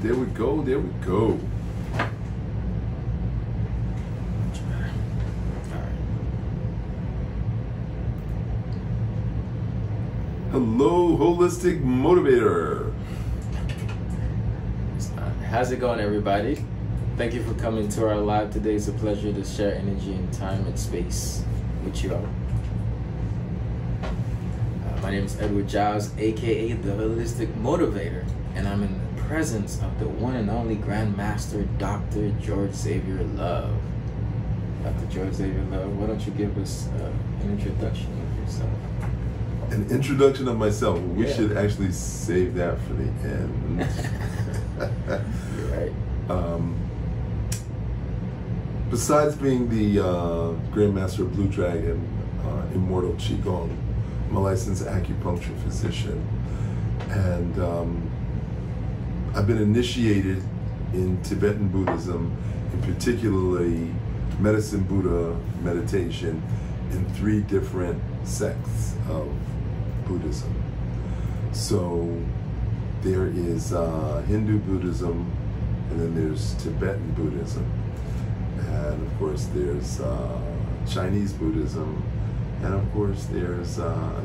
There we go, there we go. Hello, Holistic Motivator. How's it going, everybody? Thank you for coming to our live today. It's a pleasure to share energy and time and space with you all. My name is Edward Giles, aka the Holistic Motivator, and I'm in the presence of the one and only Grandmaster Dr. George Xavier Love. Dr. George Xavier Love, why don't you give us an introduction of yourself? An introduction of myself. We Yeah. should actually save that for the end. You're right. Besides being the Grandmaster of Blue Dragon, Immortal Qigong, I'm a licensed acupuncture physician, and I've been initiated in Tibetan Buddhism, in particularly Medicine Buddha meditation, in 3 different sects of Buddhism. So there is Hindu Buddhism, and then there's Tibetan Buddhism, and of course there's Chinese Buddhism, and of course there's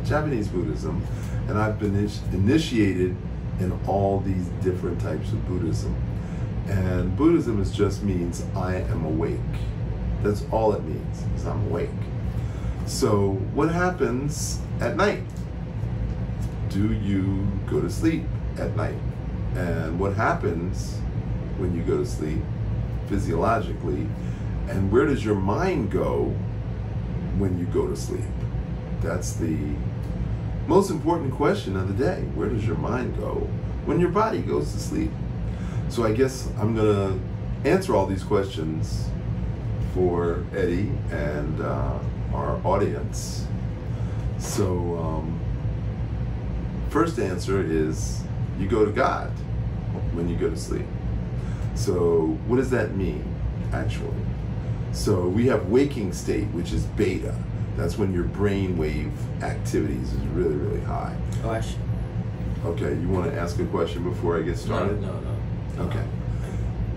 Japanese Buddhism, and I've been initiated in all these different types of Buddhism. And Buddhism just means I am awake. That's all it means, is I'm awake. So what happens at night? Do you go to sleep at night? And what happens when you go to sleep physiologically? And where does your mind go when you go to sleep? That's the most important question of the day. Where does your mind go when your body goes to sleep? So I guess I'm gonna answer all these questions for Eddie and our audience. So first answer is you go to God when you go to sleep. So what does that mean, actually? So we have waking state, which is beta. That's when your brain wave activities is really, really high. Question. Okay, you want to ask a question before I get started? No. Okay.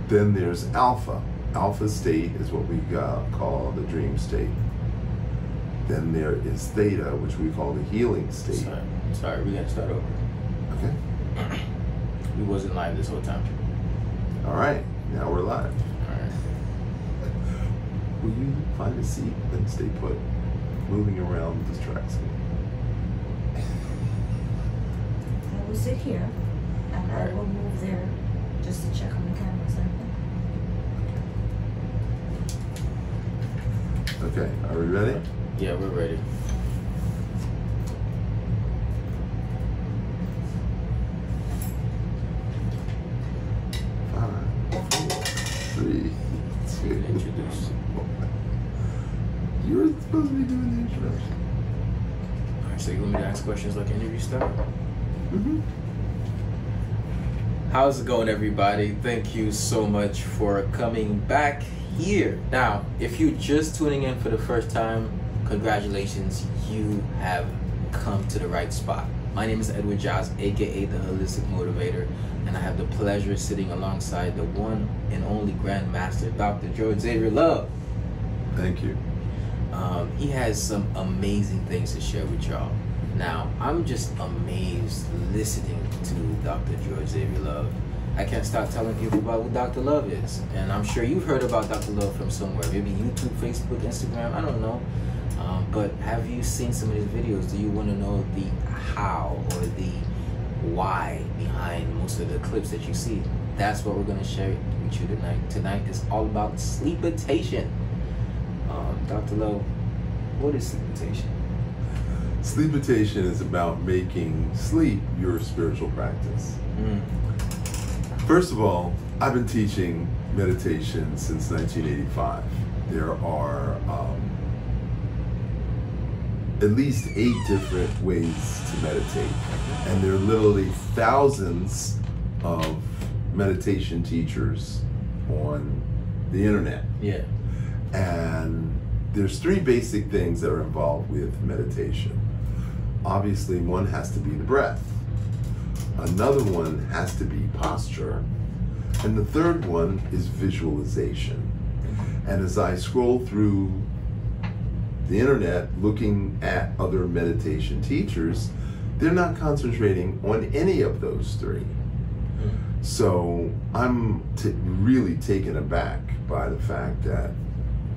Then there's alpha. Alpha state is what we call the dream state. Then there is theta, which we call the healing state. Sorry, we gotta start over. Okay. We wasn't live this whole time. All right, now we're live. All right. Will you find a seat and stay put? Moving around distracts me. I will sit here, and Right. I will move there just to check on the cameras. Okay, are we ready? Yeah, we're ready. Five, 4, 3, 2, Introduce. 1. You were supposed to be doing the introduction. All right, so you want me to ask questions like interview style? Mm-hmm. How's it going, everybody? Thank you so much for coming back here. Now, if you're just tuning in for the first time, congratulations, you have come to the right spot. My name is Edward Giles, aka the Holistic Motivator, and I have the pleasure of sitting alongside the one and only Grandmaster, Dr. George Xavier Love. Thank you. He has some amazing things to share with y'all. Now, I'm just amazed listening to Dr. George Xavier Love. I can't stop telling people about what Dr. Love is. And I'm sure you've heard about Dr. Love from somewhere. Maybe YouTube, Facebook, Instagram, I don't know. But have you seen some of his videos? Do you want to know the how or the why behind most of the clips that you see? That's what we're going to share with you tonight. Tonight is all about sleepitation. Dr. Love, what is sleepitation? Sleepitation is about making sleep your spiritual practice. First of all, I've been teaching meditation since 1985. There are at least 8 different ways to meditate, and there are literally thousands of meditation teachers on the internet. Yeah. And there's 3 basic things that are involved with meditation. Obviously, one has to be the breath. Another one has to be posture. And the third one is visualization. And as I scroll through the internet looking at other meditation teachers, they're not concentrating on any of those three. So I'm really taken aback by the fact that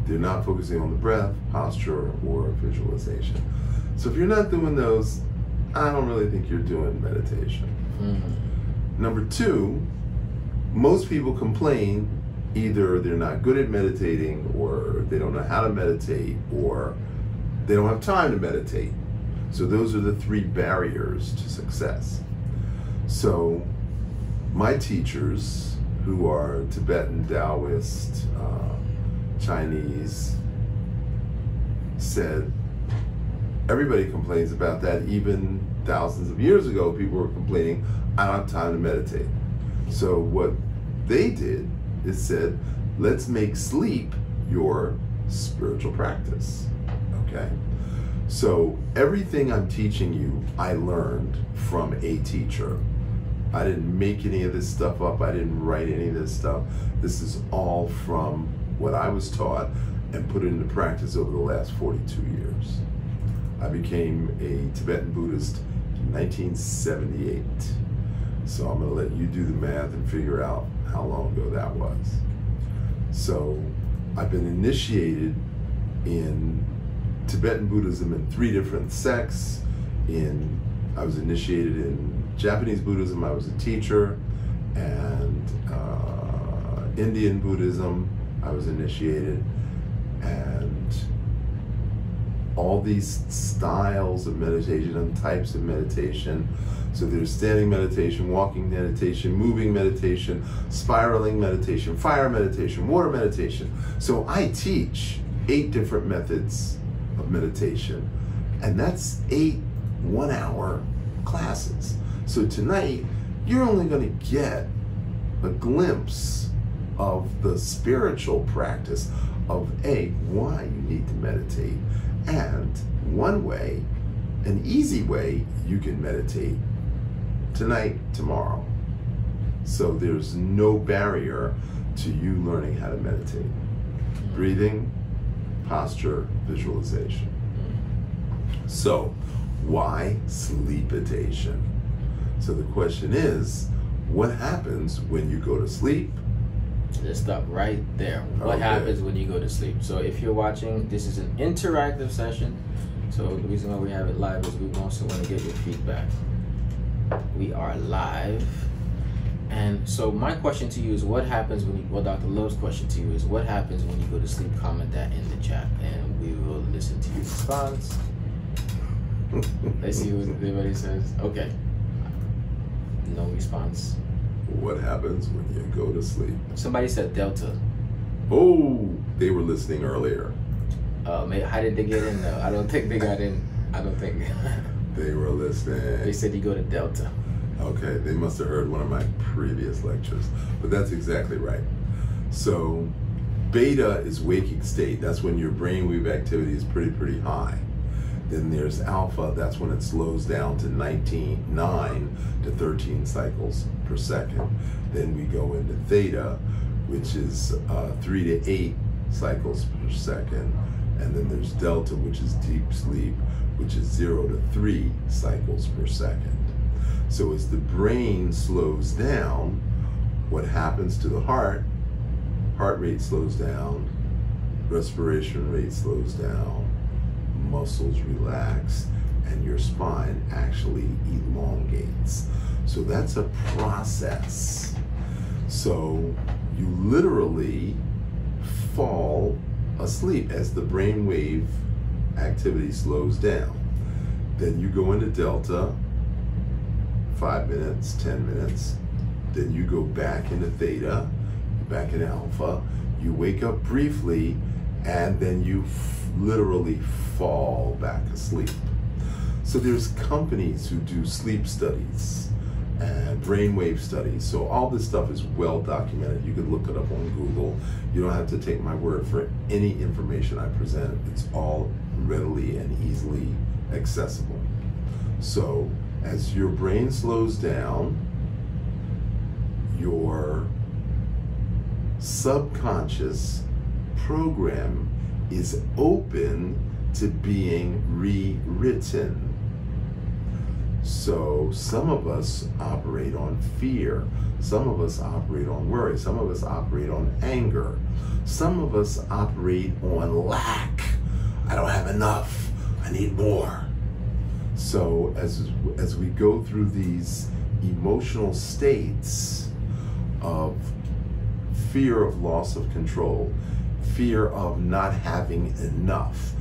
they're not focusing on the breath, posture, or visualization. So if you're not doing those, I don't really think you're doing meditation. Number two, most people complain either they're not good at meditating, or they don't know how to meditate, or they don't have time to meditate. So those are the three barriers to success. So my teachers, who are Tibetan, Taoist, Chinese, said everybody complains about that. Even thousands of years ago, people were complaining, I don't have time to meditate. So what they did is said, let's make sleep your spiritual practice, okay? So everything I'm teaching you, I learned from a teacher. I didn't make any of this stuff up. I didn't write any of this stuff. This is all from what I was taught and put it into practice over the last 42 years. I became a Tibetan Buddhist in 1978. So I'm gonna let you do the math and figure out how long ago that was. So I've been initiated in Tibetan Buddhism in 3 different sects. I was initiated in Japanese Buddhism, I was a teacher, and Indian Buddhism, I was initiated, and all these styles of meditation and types of meditation. So there's standing meditation, walking meditation, moving meditation, spiraling meditation, fire meditation, water meditation. So I teach 8 different methods of meditation, and that's 8 one-hour classes. So tonight, you're only going to get a glimpse of the spiritual practice of why you need to meditate, and one way, an easy way you can meditate tonight, tomorrow. So there's no barrier to you learning how to meditate. Breathing, posture, visualization. So why sleepitation? So the question is, what happens when you go to sleep? Let's stop right there. What happens when you go to sleep? So if you're watching, this is an interactive session. So the reason why we have it live is we also want to get your feedback. We are live. And so my question to you is, what happens when you, well, Dr. Love's question to you is, what happens when you go to sleep? Comment that in the chat and we will listen to your response. Let's see what everybody says. Okay. No response. What happens when you go to sleep? Somebody said Delta. Oh, they were listening earlier. How did they get in though? I don't think they got in. I don't think. They were listening. They said you go to Delta. Okay, they must have heard one of my previous lectures, but that's exactly right. So beta is waking state. That's when your brainwave activity is pretty high. Then there's alpha, that's when it slows down to 9 to 13 cycles per second. Then we go into theta, which is 3 to 8 cycles per second. And then there's delta, which is deep sleep, which is 0 to 3 cycles per second. So as the brain slows down, what happens to the heart? Heart rate slows down, respiration rate slows down, muscles relax, and your spine actually elongates. So that's a process. So you literally fall asleep as the brainwave activity slows down. Then you go into delta, 5 minutes, 10 minutes. Then you go back into theta, back in alpha. You wake up briefly, and then you literally fall back asleep. So there's companies who do sleep studies and brainwave studies. So all this stuff is well documented. You can look it up on Google. You don't have to take my word for any information I present. It's all readily and easily accessible. So as your brain slows down, your subconscious program is open to being rewritten. So some of us operate on fear, some of us operate on worry, some of us operate on anger, some of us operate on lack. I don't have enough, I need more. So as we go through these emotional states of fear of loss of control, fear of not having enough,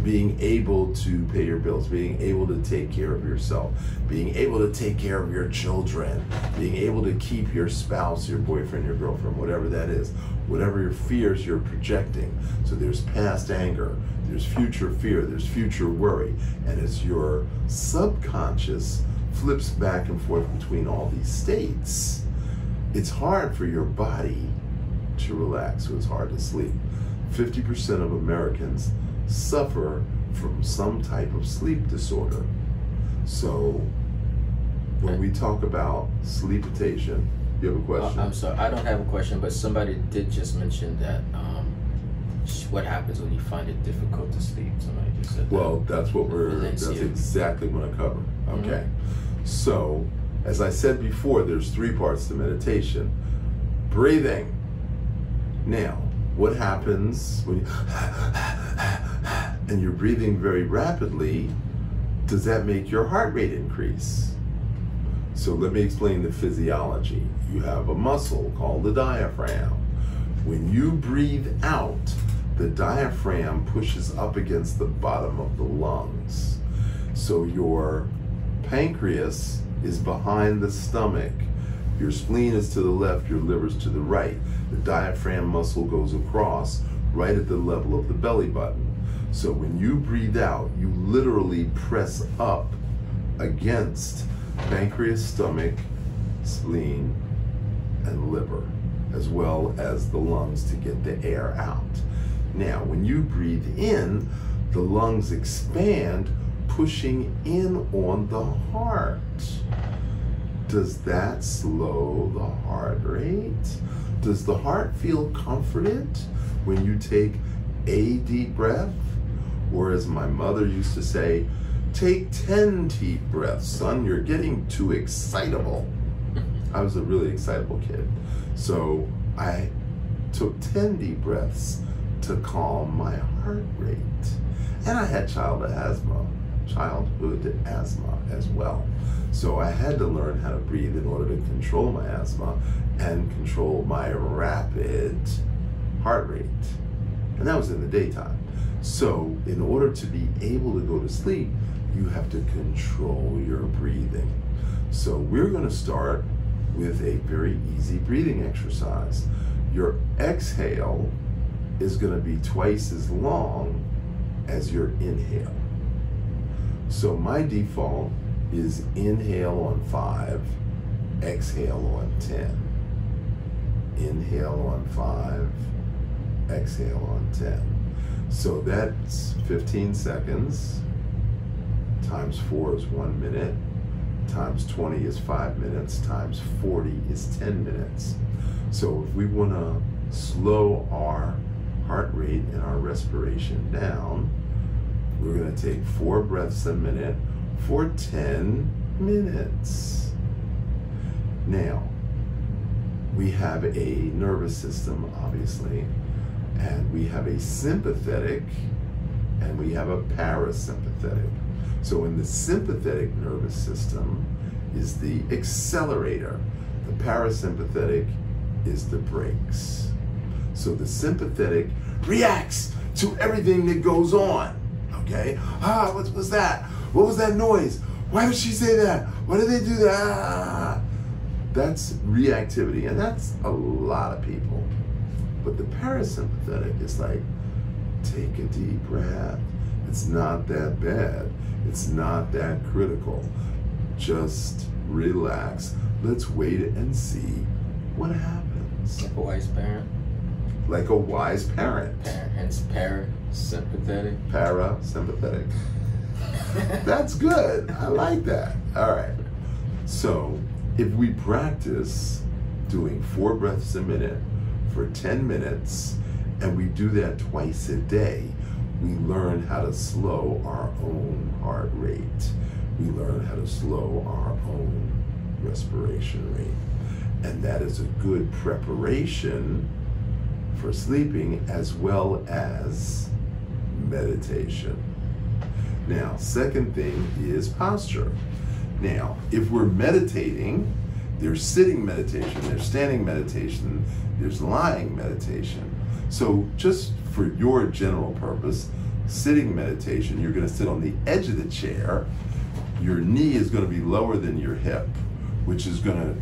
being able to pay your bills, being able to take care of yourself, being able to take care of your children, being able to keep your spouse, your boyfriend, your girlfriend, whatever that is, whatever your fears you're projecting. So there's past anger, there's future fear, there's future worry, and as your subconscious flips back and forth between all these states, it's hard for your body to relax, so it's hard to sleep. 50% of Americans suffer from some type of sleep disorder. So when we talk about sleepitation, you have a question? I'm sorry, I don't have a question, but somebody did just mention that what happens when you find it difficult to sleep. Somebody just said well, that. that's exactly what I cover. Okay. So as I said before, there's 3 parts to meditation. Breathing. Now, what happens when you and you're breathing very rapidly? Does that make your heart rate increase? So let me explain the physiology. You have a muscle called the diaphragm. When you breathe out, the diaphragm pushes up against the bottom of the lungs. So your pancreas is behind the stomach. Your spleen is to the left, your liver's to the right. The diaphragm muscle goes across right at the level of the belly button. So when you breathe out, you literally press up against pancreas, stomach, spleen, and liver, as well as the lungs to get the air out. Now, when you breathe in, the lungs expand, pushing in on the heart. Does that slow the heart rate? Does the heart feel comforted when you take a deep breath? Or as my mother used to say, take 10 deep breaths, son, you're getting too excitable. I was a really excitable kid. So I took 10 deep breaths to calm my heart rate. And I had childhood asthma as well. So I had to learn how to breathe in order to control my asthma and control my rapid heart rate. And that was in the daytime. So in order to be able to go to sleep, you have to control your breathing. So we're going to start with a very easy breathing exercise. Your exhale is going to be twice as long as your inhale. So my default is inhale on 5, exhale on 10. Inhale on 5, exhale on 10. So that's 15 seconds, times 4 is 1 minute, times 20 is 5 minutes, times 40 is 10 minutes. So if we want to slow our heart rate and our respiration down, we're going to take 4 breaths a minute for 10 minutes. Now, we have a nervous system, obviously, and we have a sympathetic and we have a parasympathetic. So in the sympathetic nervous system is the accelerator. The parasympathetic is the brakes. So the sympathetic reacts to everything that goes on. Okay? What was that? What was that noise? Why did she say that? Why did they do that? That's reactivity, and that's a lot of people. But the parasympathetic is like, take a deep breath. It's not that bad. It's not that critical. Just relax. Let's wait and see what happens. Like a wise parent. Like a wise parent. Hence parasympathetic. Parasympathetic. That's good. I like that. All right. So if we practice doing 4 breaths a minute for 10 minutes, and we do that twice a day, we learn how to slow our own heart rate. We learn how to slow our own respiration rate. And that is a good preparation for sleeping as well as meditation. Now, second thing is posture. Now, if we're meditating, there's sitting meditation, there's standing meditation, there's lying meditation. So just for your general purpose, sitting meditation, you're going to sit on the edge of the chair. Your knee is going to be lower than your hip, which is going to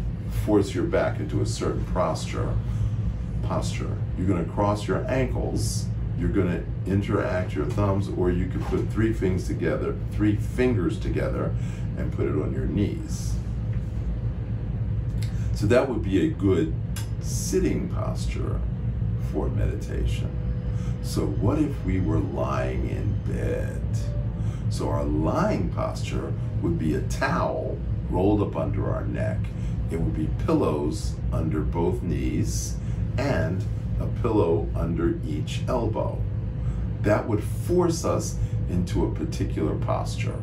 force your back into a certain posture. You're going to cross your ankles. You're going to interact your thumbs, or you could put three fingers together, and put it on your knees. So that would be a good sitting posture for meditation. So what if we were lying in bed? So our lying posture would be a towel rolled up under our neck. It would be pillows under both knees and a pillow under each elbow. That would force us into a particular posture.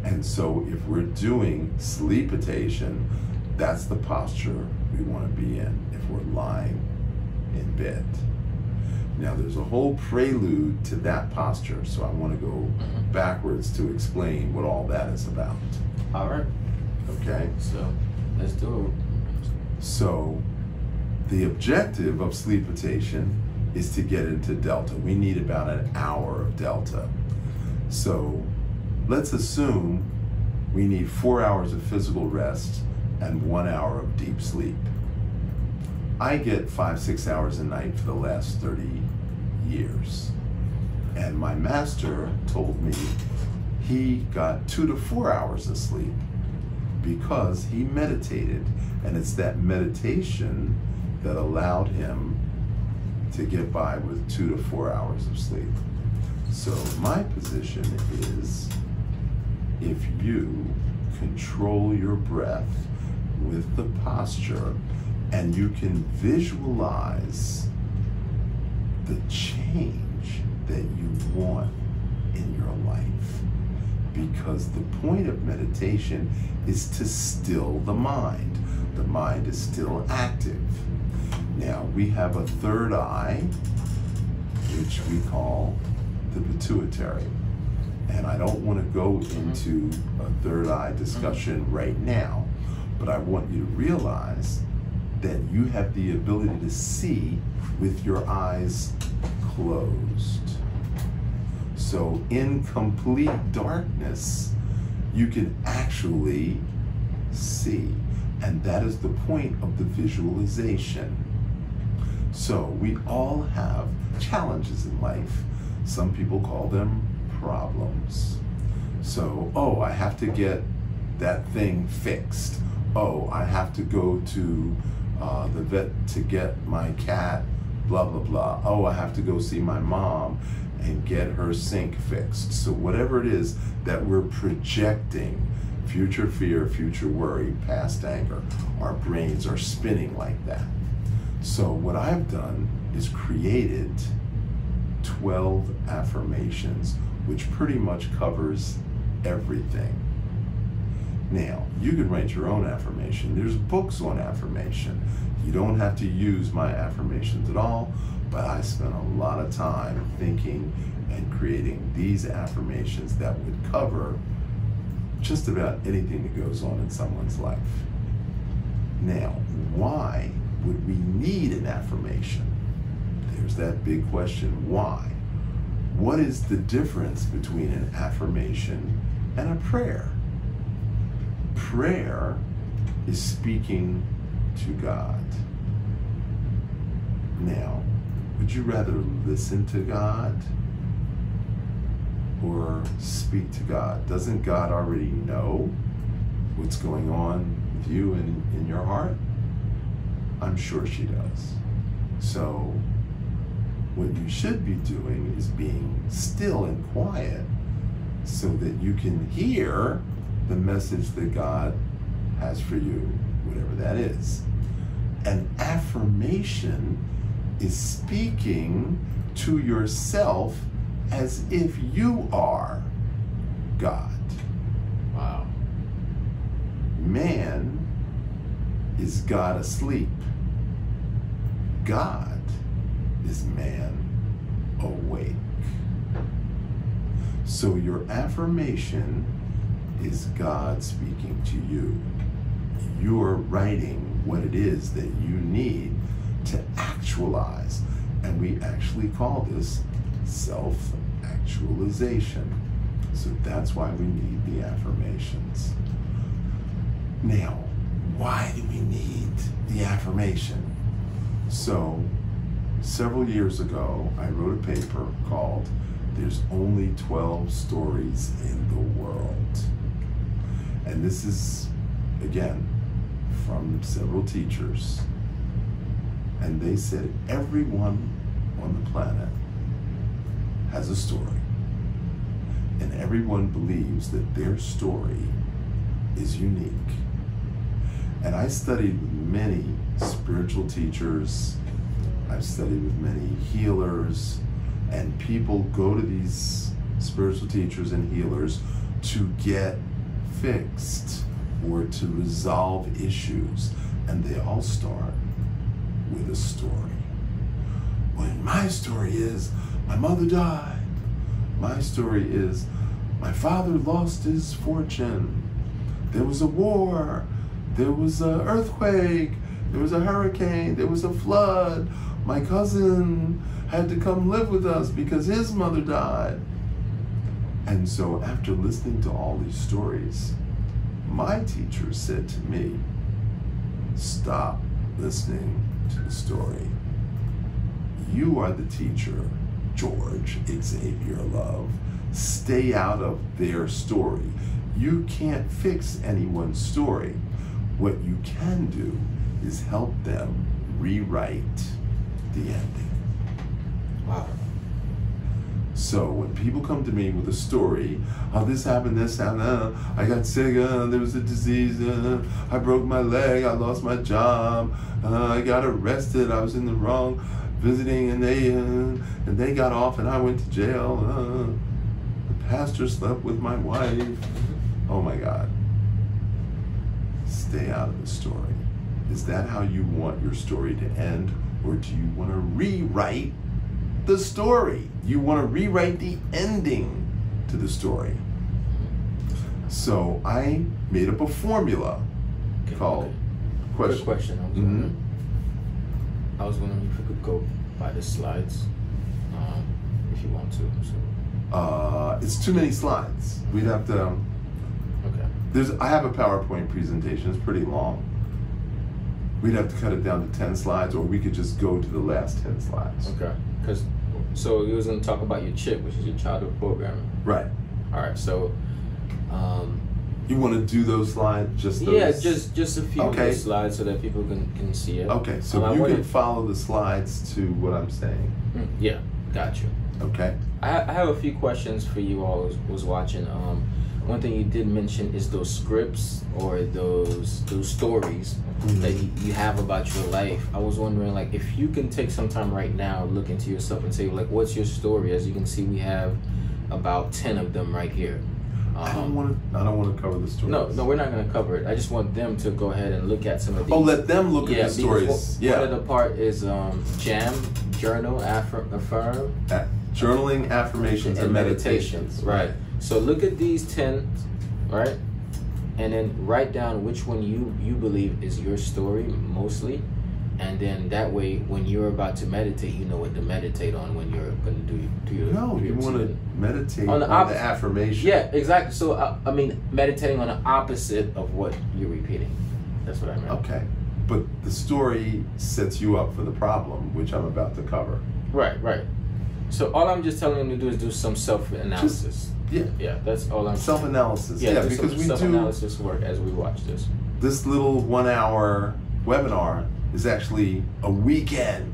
And so if we're doing sleepitation, that's the posture we want to be in if we're lying in bed. Now there's a whole prelude to that posture, so I want to go backwards to explain what all that is about. All right. Okay? So let's do it. So the objective of sleepitation is to get into delta. We need about an hour of delta. So let's assume we need 4 hours of physical rest and 1 hour of deep sleep. I get 5-6 hours a night for the last 30 years. And my master told me he got 2 to 4 hours of sleep because he meditated. And it's that meditation that allowed him to get by with 2 to 4 hours of sleep. So my position is, if you control your breath with the posture and you can visualize the change that you want in your life, because the point of meditation is to still the mind. The mind is still active. Now, we have a third eye, which we call the pituitary. And I don't want to go into a third eye discussion right now, but I want you to realize that you have the ability to see with your eyes closed. So in complete darkness, you can actually see. And that is the point of the visualization. So we all have challenges in life. Some people call them problems. So, oh, I have to get that thing fixed. Oh, I have to go to the vet to get my cat, blah, blah, blah. Oh, I have to go see my mom and get her sink fixed. So whatever it is that we're projecting, future fear, future worry, past anger, our brains are spinning like that. So what I've done is created 12 affirmations, which pretty much covers everything. Now, you can write your own affirmation. There's books on affirmation. You don't have to use my affirmations at all, but I spent a lot of time thinking and creating these affirmations that would cover just about anything that goes on in someone's life. Now, why would we need an affirmation? There's that big question, why? What is the difference between an affirmation and a prayer? Prayer is speaking to God. Now, would you rather listen to God or speak to God? Doesn't God already know what's going on with you in your heart? I'm sure she does. So what you should be doing is being still and quiet so that you can hear the message that God has for you, whatever that is. An affirmation affirmation is speaking to yourself as if you are God. Wow. Man is God asleep. God is man awake. So your affirmation is God speaking to you. You're writing what it is that you need to actualize. And we actually call this self-actualization. So that's why we need the affirmations. Now, why do we need the affirmation? So, several years ago, I wrote a paper called "There's Only 12 Stories in the World." And this is, again, from several teachers. And they said everyone on the planet has a story. And everyone believes that their story is unique. And I studied with many spiritual teachers. I've studied with many healers, and people go to these spiritual teachers and healers to get fixed or to resolve issues. And they all start with a story. Well, my story is my mother died. My story is my father lost his fortune. There was a war. There was an earthquake. There was a hurricane. There was a flood. My cousin had to come live with us because his mother died. And so after listening to all these stories, my teacher said to me, stop listening to the story. You are the teacher, George Xavier Love. Stay out of their story. You can't fix anyone's story. What you can do is help them rewrite the ending. Wow. So when people come to me with a story, oh, this happened, I got sick, there was a disease, I broke my leg, I lost my job, I got arrested, I was in the wrong visiting, and they got off and I went to jail, the pastor slept with my wife. Oh my God. Stay out of the story. Is that how you want your story to end, or do you want to rewrite the story? You want to rewrite the ending to the story. So I made up a formula called question. Quick question. I was wondering if you could go by the slides, if you want to. So. It's too many slides. We'd have to. Okay. I have a PowerPoint presentation. It's pretty long. We'd have to cut it down to 10 slides, or we could just go to the last 10 slides. Okay. So you was going to talk about your CHIP, which is your childhood programming. Right. All right. So. You want to do those slides? Just those? Yeah, just a few of those slides so that people can see it. Okay. So you can follow the slides to what I'm saying. Yeah. Got you. Okay. I have a few questions for you all who's watching. One thing you did mention is those scripts or those stories that you have about your life. I was wondering, like, if you can take some time right now, look into yourself and say, like, what's your story? As you can see, we have about 10 of them right here. I don't want to cover the stories. No, we're not going to cover it. I just want them to go ahead and look at some of these. Oh, let them look at the stories. One of the part is JAM, Journal, Affirm. Journaling, affirmations, and meditations. Right. So look at these 10, right? And then write down which one you believe is your story mostly. And then that way, when you're about to meditate, you know what to meditate on when you're going to do your... No, you want to meditate on the affirmation. Yeah, exactly. So, I mean, meditating on the opposite of what you're repeating. That's what I meant. Okay. But the story sets you up for the problem, which I'm about to cover. Right. So all I'm just telling them to do is do some self-analysis. Yeah, that's all I'm saying. Self-analysis. Yeah, because we do self-analysis work as we watch this. This little 1 hour webinar is actually a weekend.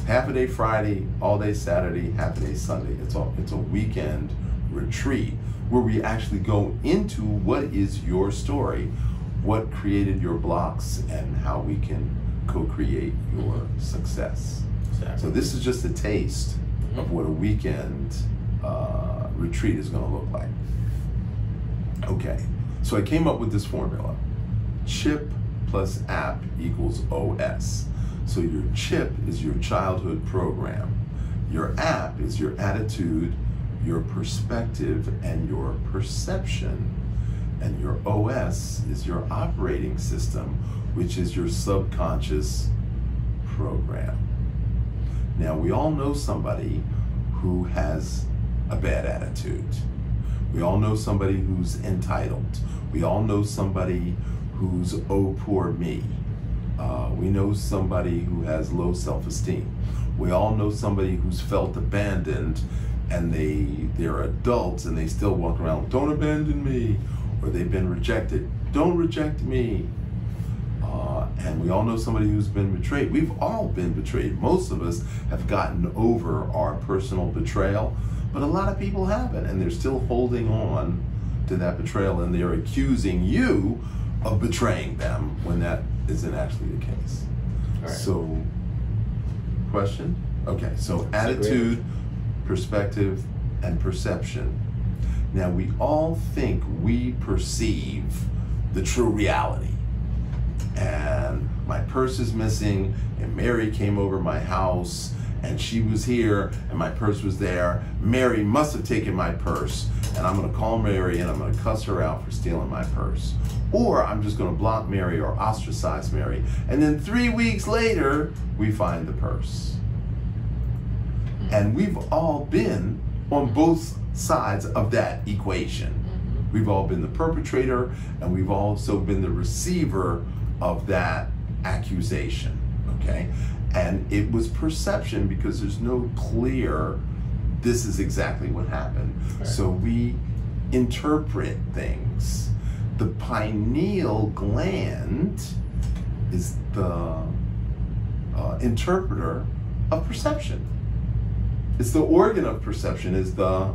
Half a day Friday, all day Saturday, half a day Sunday. It's a weekend retreat where we actually go into what is your story, what created your blocks, and how we can co-create your success. Exactly. So this is just a taste of what a weekend retreat is going to look like. Okay, so I came up with this formula. Chip plus app equals OS. So your chip is your childhood program. Your app is your attitude, your perspective, and your perception. And your OS is your operating system, which is your subconscious program. Now, we all know somebody who has a bad attitude. We all know somebody who's entitled. We all know somebody who's, oh, poor me. We know somebody who has low self-esteem. We all know somebody who's felt abandoned, and they're adults and they still walk around, don't abandon me, or they've been rejected, don't reject me. And we all know somebody who's been betrayed. We've all been betrayed. Most of us have gotten over our personal betrayal, but a lot of people haven't, and they're still holding on to that betrayal, and they're accusing you of betraying them when that isn't actually the case. All right. So, question? Okay, so attitude, perspective, and perception. Now, we all think we perceive the true reality. And my purse is missing, and Mary came over my house, and she was here, and my purse was there. Mary must have taken my purse, and I'm gonna call Mary, and I'm gonna cuss her out for stealing my purse. Or I'm just gonna block Mary or ostracize Mary. And then 3 weeks later, we find the purse. And we've all been on both sides of that equation. We've all been the perpetrator, and we've also been the receiver of that accusation, okay? And it was perception because there's no clear, this is exactly what happened. Right. So we interpret things. The pineal gland is the interpreter of perception. It's the organ of perception, is the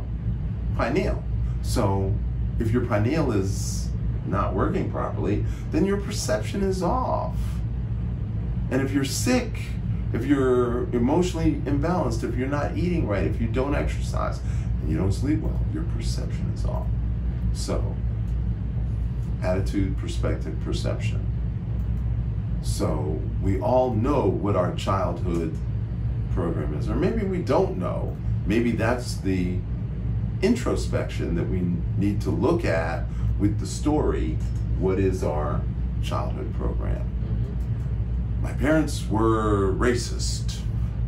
pineal. So if your pineal is not working properly, then your perception is off. And if you're sick, if you're emotionally imbalanced, if you're not eating right, if you don't exercise, and you don't sleep well, your perception is off. So, attitude, perspective, perception. So, we all know what our childhood program is, or maybe we don't know. Maybe that's the introspection that we need to look at with the story. What is our childhood program? My parents were racist.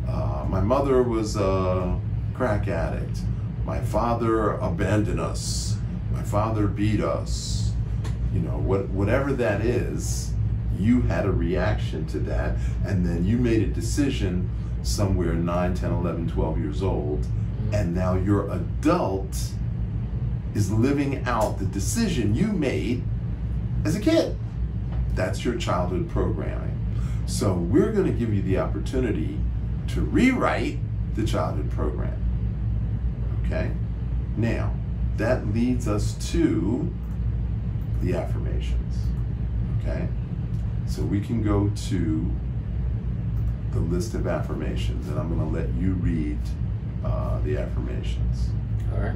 My mother was a crack addict. My father abandoned us. My father beat us. You know, whatever that is, you had a reaction to that, and then you made a decision somewhere 9, 10, 11, 12 years old, and now your adult is living out the decision you made as a kid. That's your childhood programming. So we're going to give you the opportunity to rewrite the childhood program. Okay? Now, that leads us to the affirmations. Okay? So we can go to the list of affirmations, and I'm going to let you read the affirmations. All right.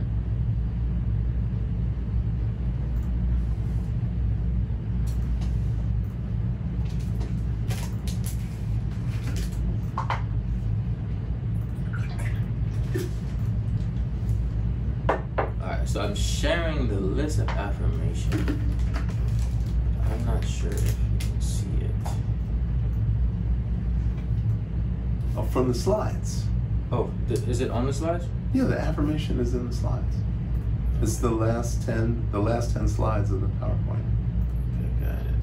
So I'm sharing the list of affirmations. I'm not sure if you can see it. Oh, from the slides. Oh, is it on the slides? Yeah, the affirmation is in the slides. It's the last 10 slides of the PowerPoint. Okay, got it.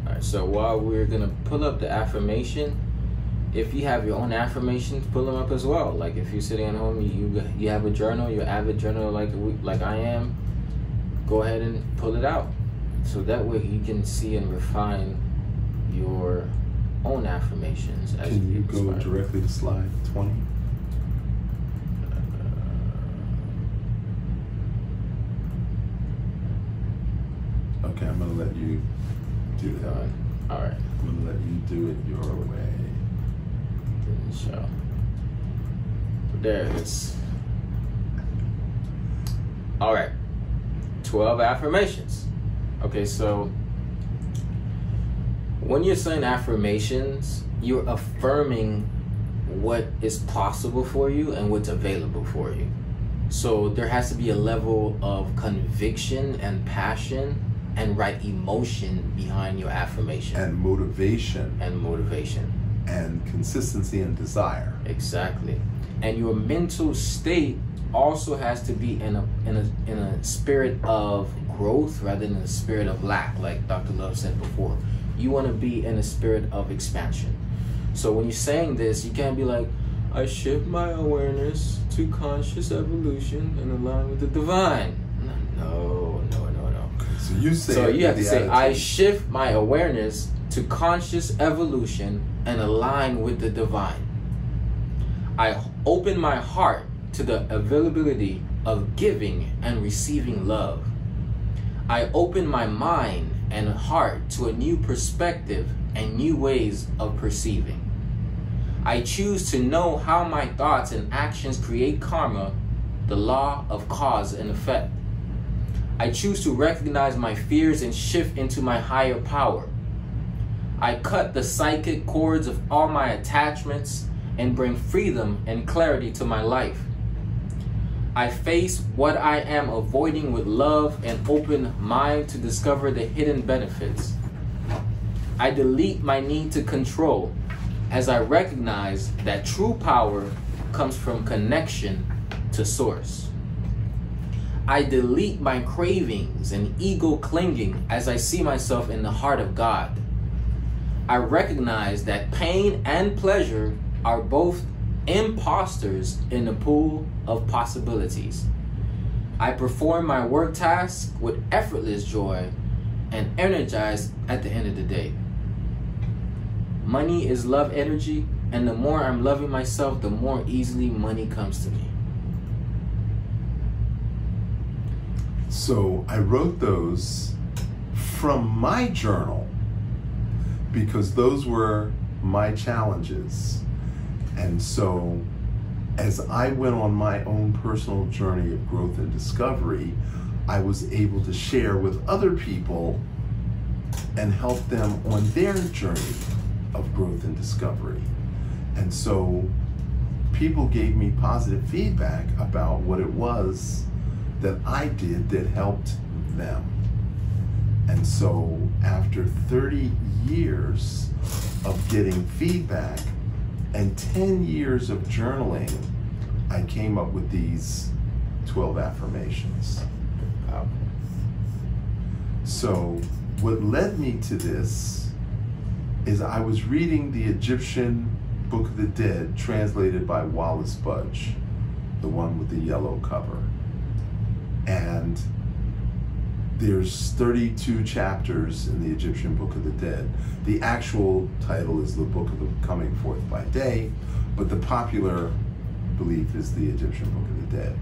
All right, so while we're gonna pull up the affirmation, if you have your own affirmations, pull them up as well. Like if you're sitting at home, you have a journal, you're an avid journaler like I am, go ahead and pull it out. So that way you can see and refine your own affirmations. As can you go directly to slide 20? Okay, I'm going to let you do that. All right. I'm going to let you do it your way. So there it is. All right. 12 affirmations. Okay, so when you're saying affirmations, you're affirming what is possible for you and what's available for you. So there has to be a level of conviction and passion and right emotion behind your affirmation. And motivation. And motivation. And consistency and desire. Exactly. And your mental state also has to be in a spirit of growth rather than a spirit of lack, like Dr. Love said before. You want to be in a spirit of expansion. So when you're saying this, you can't be like, I shift my awareness to conscious evolution and align with the divine. No. So you say. So you have to say, I shift my awareness to conscious evolution and align with the divine. I open my heart to the availability of giving and receiving love. I open my mind and heart to a new perspective and new ways of perceiving. I choose to know how my thoughts and actions create karma, the law of cause and effect. I choose to recognize my fears and shift into my higher power. I cut the psychic cords of all my attachments and bring freedom and clarity to my life. I face what I am avoiding with love and open mind to discover the hidden benefits. I delete my need to control as I recognize that true power comes from connection to source. I delete my cravings and ego clinging as I see myself in the heart of God. I recognize that pain and pleasure are both imposters in the pool of possibilities. I perform my work tasks with effortless joy and energized at the end of the day. Money is love energy, and the more I'm loving myself, the more easily money comes to me. So I wrote those from my journal because those were my challenges. And so as I went on my own personal journey of growth and discovery, I was able to share with other people and help them on their journey of growth and discovery. And so people gave me positive feedback about what it was that I did that helped them. And so after 30 years of getting feedback and 10 years of journaling, I came up with these 12 affirmations. Wow. So what led me to this is I was reading the Egyptian Book of the Dead, translated by Wallace Budge, the one with the yellow cover. And there's 32 chapters in the Egyptian Book of the Dead. The actual title is the Book of the Coming Forth by Day, but the popular belief is the Egyptian Book of the Dead.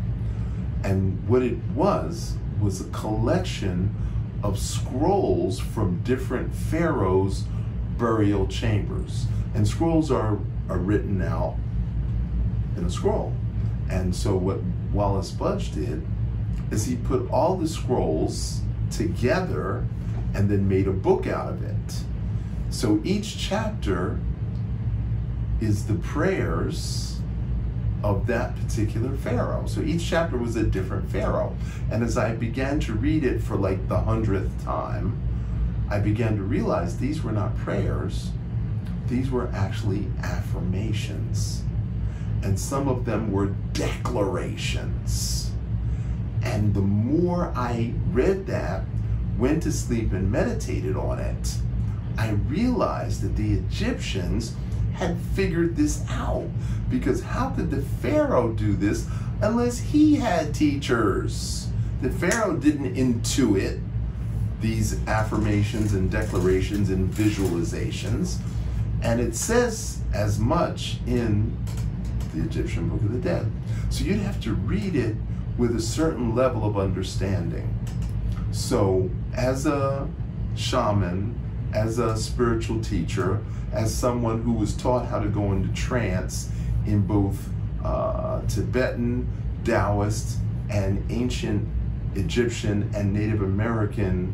And what it was a collection of scrolls from different pharaohs' burial chambers. And scrolls are written out in a scroll. And so what Wallace Budge did is he put all the scrolls together and then made a book out of it. So each chapter is the prayers of that particular pharaoh. So each chapter was a different pharaoh. And as I began to read it for like the 100th time, I began to realize these were not prayers, these were actually affirmations. And some of them were declarations. And the more I read that, went to sleep and meditated on it, I realized that the Egyptians had figured this out. Because how could the Pharaoh do this unless he had teachers? The Pharaoh didn't intuit these affirmations and declarations and visualizations. And it says as much in the Egyptian Book of the Dead. So you'd have to read it with a certain level of understanding. So as a shaman, as a spiritual teacher, as someone who was taught how to go into trance in both Tibetan, Taoist, and ancient Egyptian and Native American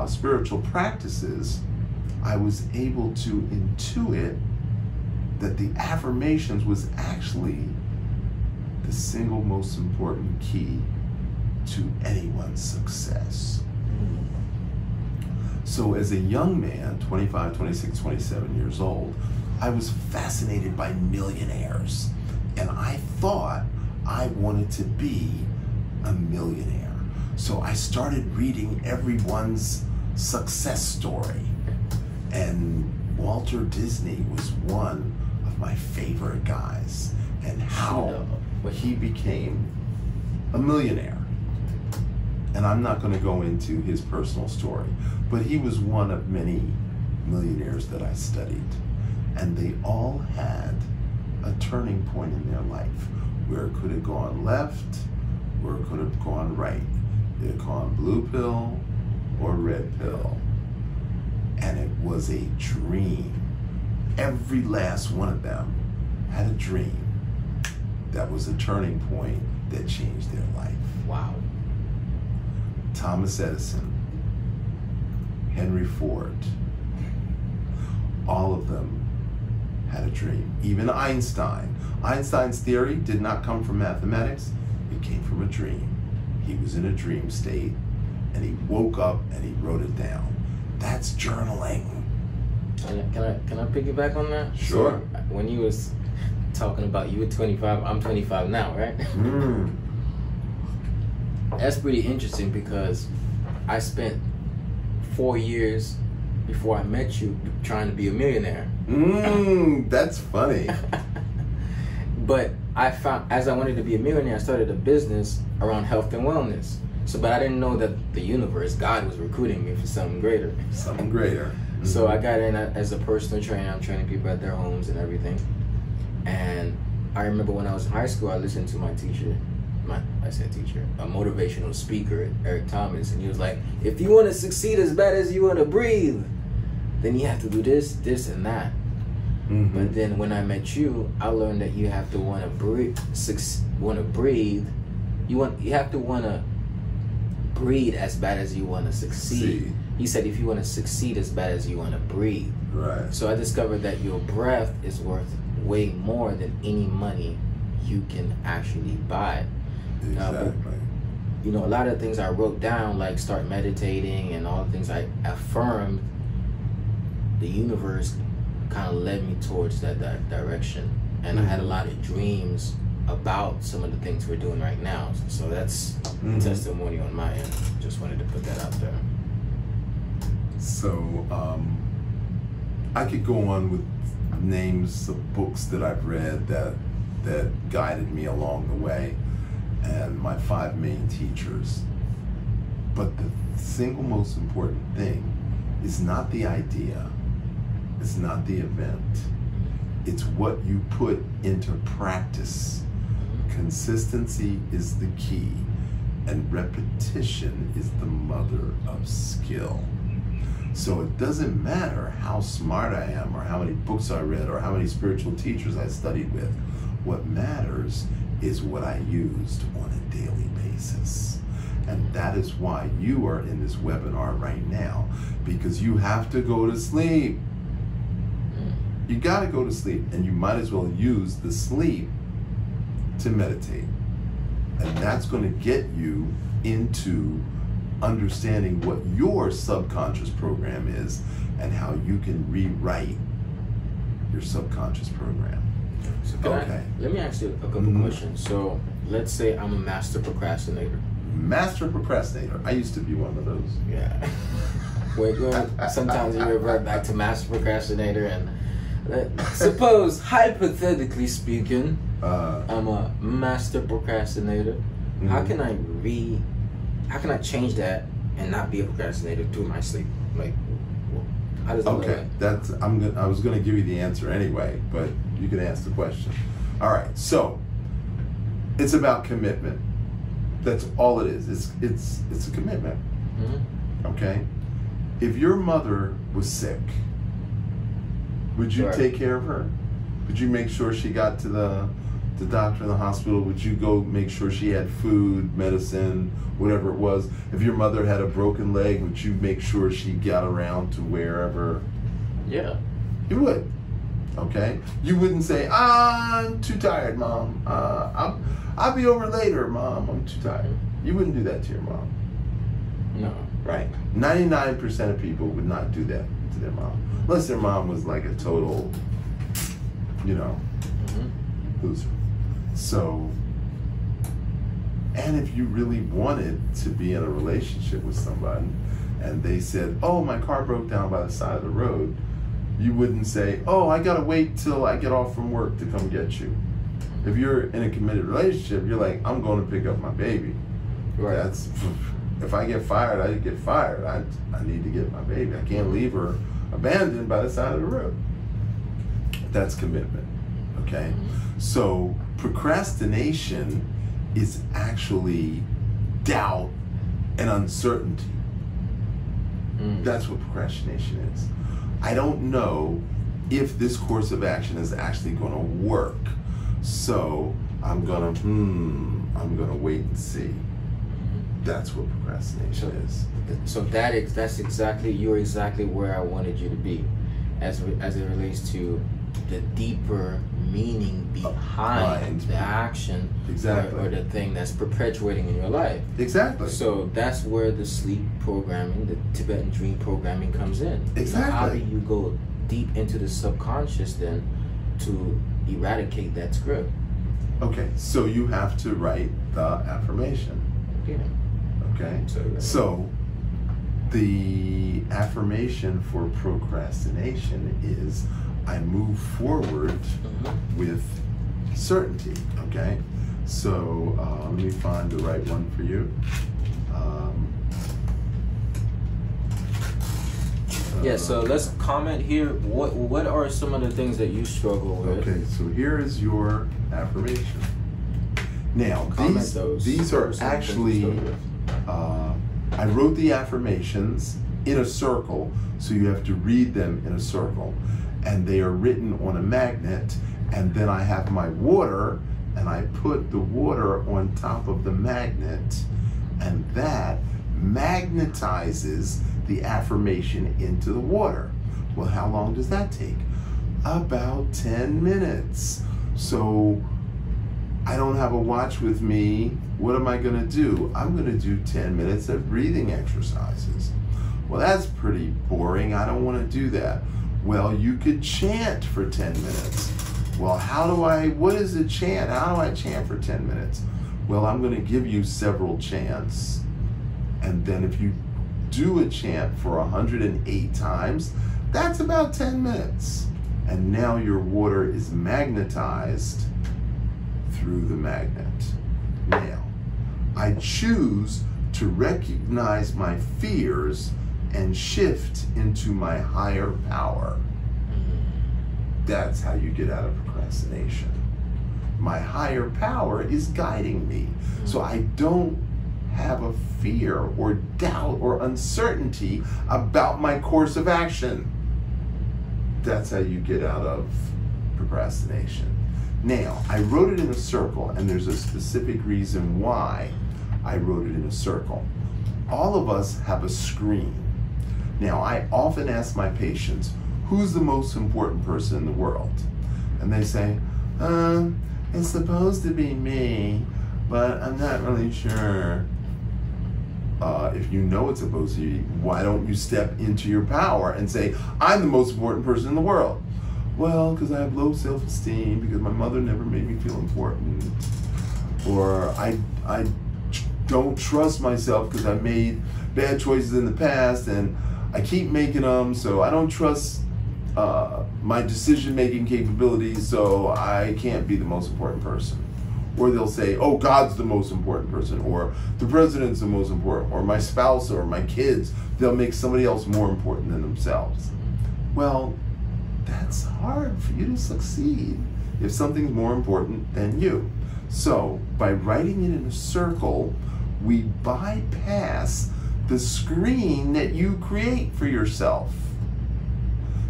spiritual practices, I was able to intuit that the affirmations was actually the single most important key to anyone's success. So as a young man, 25, 26, 27 years old, I was fascinated by millionaires. And I thought I wanted to be a millionaire. So I started reading everyone's success story. And Walter Disney was one of my favorite guys, and how he became a millionaire. And I'm not going to go into his personal story, but he was one of many millionaires that I studied. And they all had a turning point in their life where it could have gone left, where it could have gone right. It had gone blue pill or red pill. And it was a dream. Every last one of them had a dream that was a turning point that changed their life. Wow. Thomas Edison, Henry Ford, all of them had a dream. Even Einstein. Einstein's theory did not come from mathematics, it came from a dream. He was in a dream state, and he woke up and he wrote it down. That's journaling. Can I piggyback on that? Sure. So, when you was talking about you were 25, I'm 25 now, right? That's pretty interesting because I spent 4 years before I met you trying to be a millionaire. That's funny. But I found, as I wanted to be a millionaire, I started a business around health and wellness. So, but I didn't know that the universe, God, was recruiting me for something greater. Something greater. So I got in as a personal trainer. I'm training people at their homes and everything. And I remember when I was in high school, I listened to my teacher, a motivational speaker, Eric Thomas, and he was like, if you want to succeed as bad as you want to breathe, then you have to do this, this, and that. But then when I met you, I learned that you have to want to breathe. You have to want to breathe as bad as you want to succeed. He said if you want to succeed as bad as you want to breathe. Right. So I discovered that your breath is worth way more than any money you can actually buy. Exactly. But, you know, a lot of things I wrote down, like start meditating and all the things I affirmed, the universe kind of led me towards that direction. And I had a lot of dreams about some of the things we're doing right now. So that's testimony on my end. Just wanted to put that out there. So I could go on with names of books that I've read that guided me along the way, and my 5 main teachers. But the single most important thing is not the idea, it's not the event, it's what you put into practice. Consistency is the key, and repetition is the mother of skill. So it doesn't matter how smart I am, or how many books I read, or how many spiritual teachers I studied with. What matters is what I used on a daily basis. And that is why you are in this webinar right now, because you have to go to sleep. You gotta go to sleep, and you might as well use the sleep to meditate. And that's gonna get you into understanding what your subconscious program is and how you can rewrite your subconscious program. So let me ask you a couple questions. So let's say I'm a master procrastinator. Master procrastinator. I used to be one of those. Yeah. Sometimes you revert back to master procrastinator, and suppose, hypothetically speaking, I'm a master procrastinator. How can I change that and not be a procrastinator through my sleep? Like, how does that look? I was gonna give you the answer anyway, but you can ask the question. All right, so it's about commitment. That's all it is. It's a commitment. Okay? If your mother was sick, would you take care of her? Would you make sure she got to the doctor in the hospital? Would you go make sure she had food, medicine, whatever it was? If your mother had a broken leg, would you make sure she got around to wherever? Yeah. You would. Okay? You wouldn't say, I'm too tired, Mom. I'll be over later, Mom. I'm too tired. You wouldn't do that to your mom. No. Right? 99% of people would not do that to their mom. Unless their mom was like a total, loser. So, and if you really wanted to be in a relationship with somebody and they said, oh, my car broke down by the side of the road, you wouldn't say, oh, I gotta wait till I get off from work to come get you. If you're in a committed relationship, you're like, I'm going to pick up my baby. Right. That's, if I get fired, I get fired. I need to get my baby. I can't leave her abandoned by the side of the road. That's commitment, okay? So procrastination is actually doubt and uncertainty. That's what procrastination is. I don't know if this course of action is actually going to work. So I'm gonna wait and see. That's what procrastination is. So that's exactly, you're exactly where I wanted you to be, as it relates to the deeper meaning behind the action, or the thing that's perpetuating in your life. Exactly. So that's where the sleep programming, the Tibetan dream programming comes in. Exactly. So how do you go deep into the subconscious then to eradicate that script? Okay, so you have to write the affirmation. Yeah. Okay, so the affirmation for procrastination is, I move forward with certainty. Okay, so let me find the right one for you. Yeah, so let's comment here. What are some of the things that you struggle with? Okay, so here is your affirmation. Now, these are actually, I wrote the affirmations in a circle, so you have to read them in a circle. And they are written on a magnet, and then I have my water, and I put the water on top of the magnet, and that magnetizes the affirmation into the water. Well, how long does that take? About 10 minutes. So I don't have a watch with me. What am I gonna do? I'm gonna do 10 minutes of breathing exercises. Well, that's pretty boring. I don't wanna do that. Well, you could chant for 10 minutes. Well, what is a chant? How do I chant for 10 minutes? Well, I'm gonna give you several chants. And then if you do a chant for 108 times, that's about 10 minutes. And now your water is magnetized through the magnet. Now, I choose to recognize my fears and shift into my higher power. That's how you get out of procrastination. My higher power is guiding me. So I don't have a fear or doubt or uncertainty about my course of action. That's how you get out of procrastination. Now, I wrote it in a circle, and there's a specific reason why I wrote it in a circle. All of us have a screen. Now, I often ask my patients, who's the most important person in the world? And they say, it's supposed to be me, but I'm not really sure. If you know it's supposed to be, why don't you step into your power and say, I'm the most important person in the world? Well, because I have low self-esteem, because my mother never made me feel important, or I don't trust myself because I made bad choices in the past and I keep making them, so I don't trust my decision-making capabilities, so I can't be the most important person. Or they'll say, oh, God's the most important person, or the president's the most important, or my spouse or my kids. They'll make somebody else more important than themselves. Well, that's hard for you to succeed if something's more important than you. So by writing it in a circle, we bypass the screen that you create for yourself.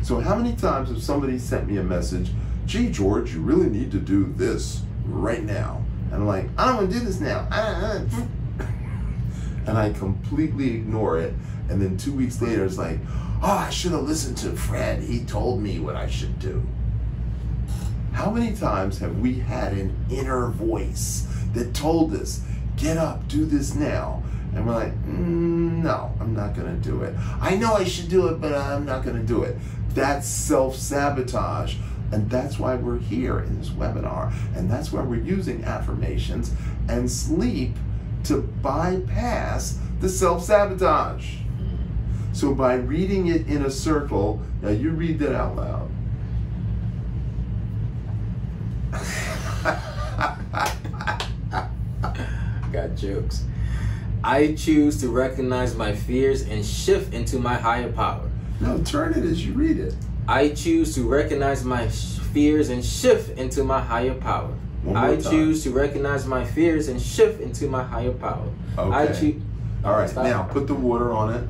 So how many times have somebody sent me a message, gee, George, you really need to do this right now. And I'm like, I don't want to do this now. And I completely ignore it. And then 2 weeks later, it's like, oh, I should have listened to Fred. He told me what I should do. How many times have we had an inner voice that told us, get up, do this now? And we're like, no, I'm not going to do it. I know I should do it, but I'm not going to do it. That's self-sabotage. And that's why we're here in this webinar. And that's why we're using affirmations and sleep to bypass the self-sabotage. So by reading it in a circle, now you read that out loud. Got jokes. I choose to recognize my fears and shift into my higher power. No, turn it as you read it. I choose to recognize my fears and shift into my higher power. I choose to recognize my fears and shift into my higher power. Okay. All right, now put the water on it.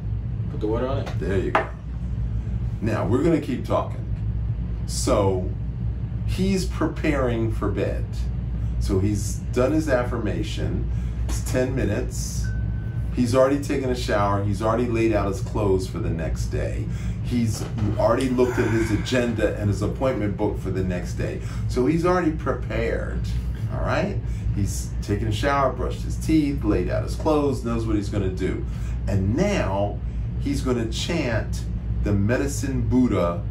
Put the water on it. There you go. Now, we're going to keep talking. So, he's preparing for bed. So, he's done his affirmation. It's 10 minutes. He's already taken a shower. He's already laid out his clothes for the next day. He's already looked at his agenda and his appointment book for the next day. So he's already prepared, all right? He's taken a shower, brushed his teeth, laid out his clothes, knows what he's going to do. And now he's going to chant the Medicine Buddha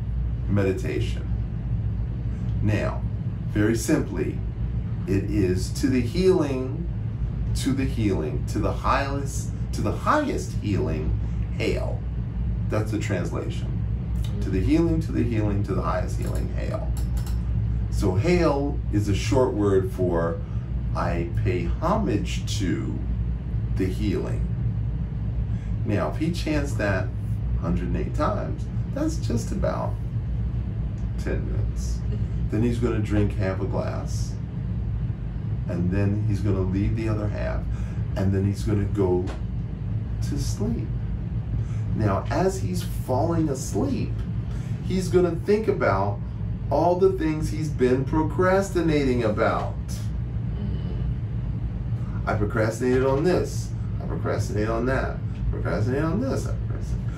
meditation. Now, very simply, it is to the healing, to the healing, to the highest healing, hail. That's the translation. To the healing, to the healing, to the highest healing, hail. So hail is a short word for I pay homage to the healing. Now, if he chants that 108 times, that's just about 10 minutes. Then he's going to drink half a glass, and then he's going to leave the other half, and then he's going to go to sleep. Now, as he's falling asleep, he's going to think about all the things he's been procrastinating about. I procrastinated on this. I procrastinated on that. Procrastinated on this. I procrastinated.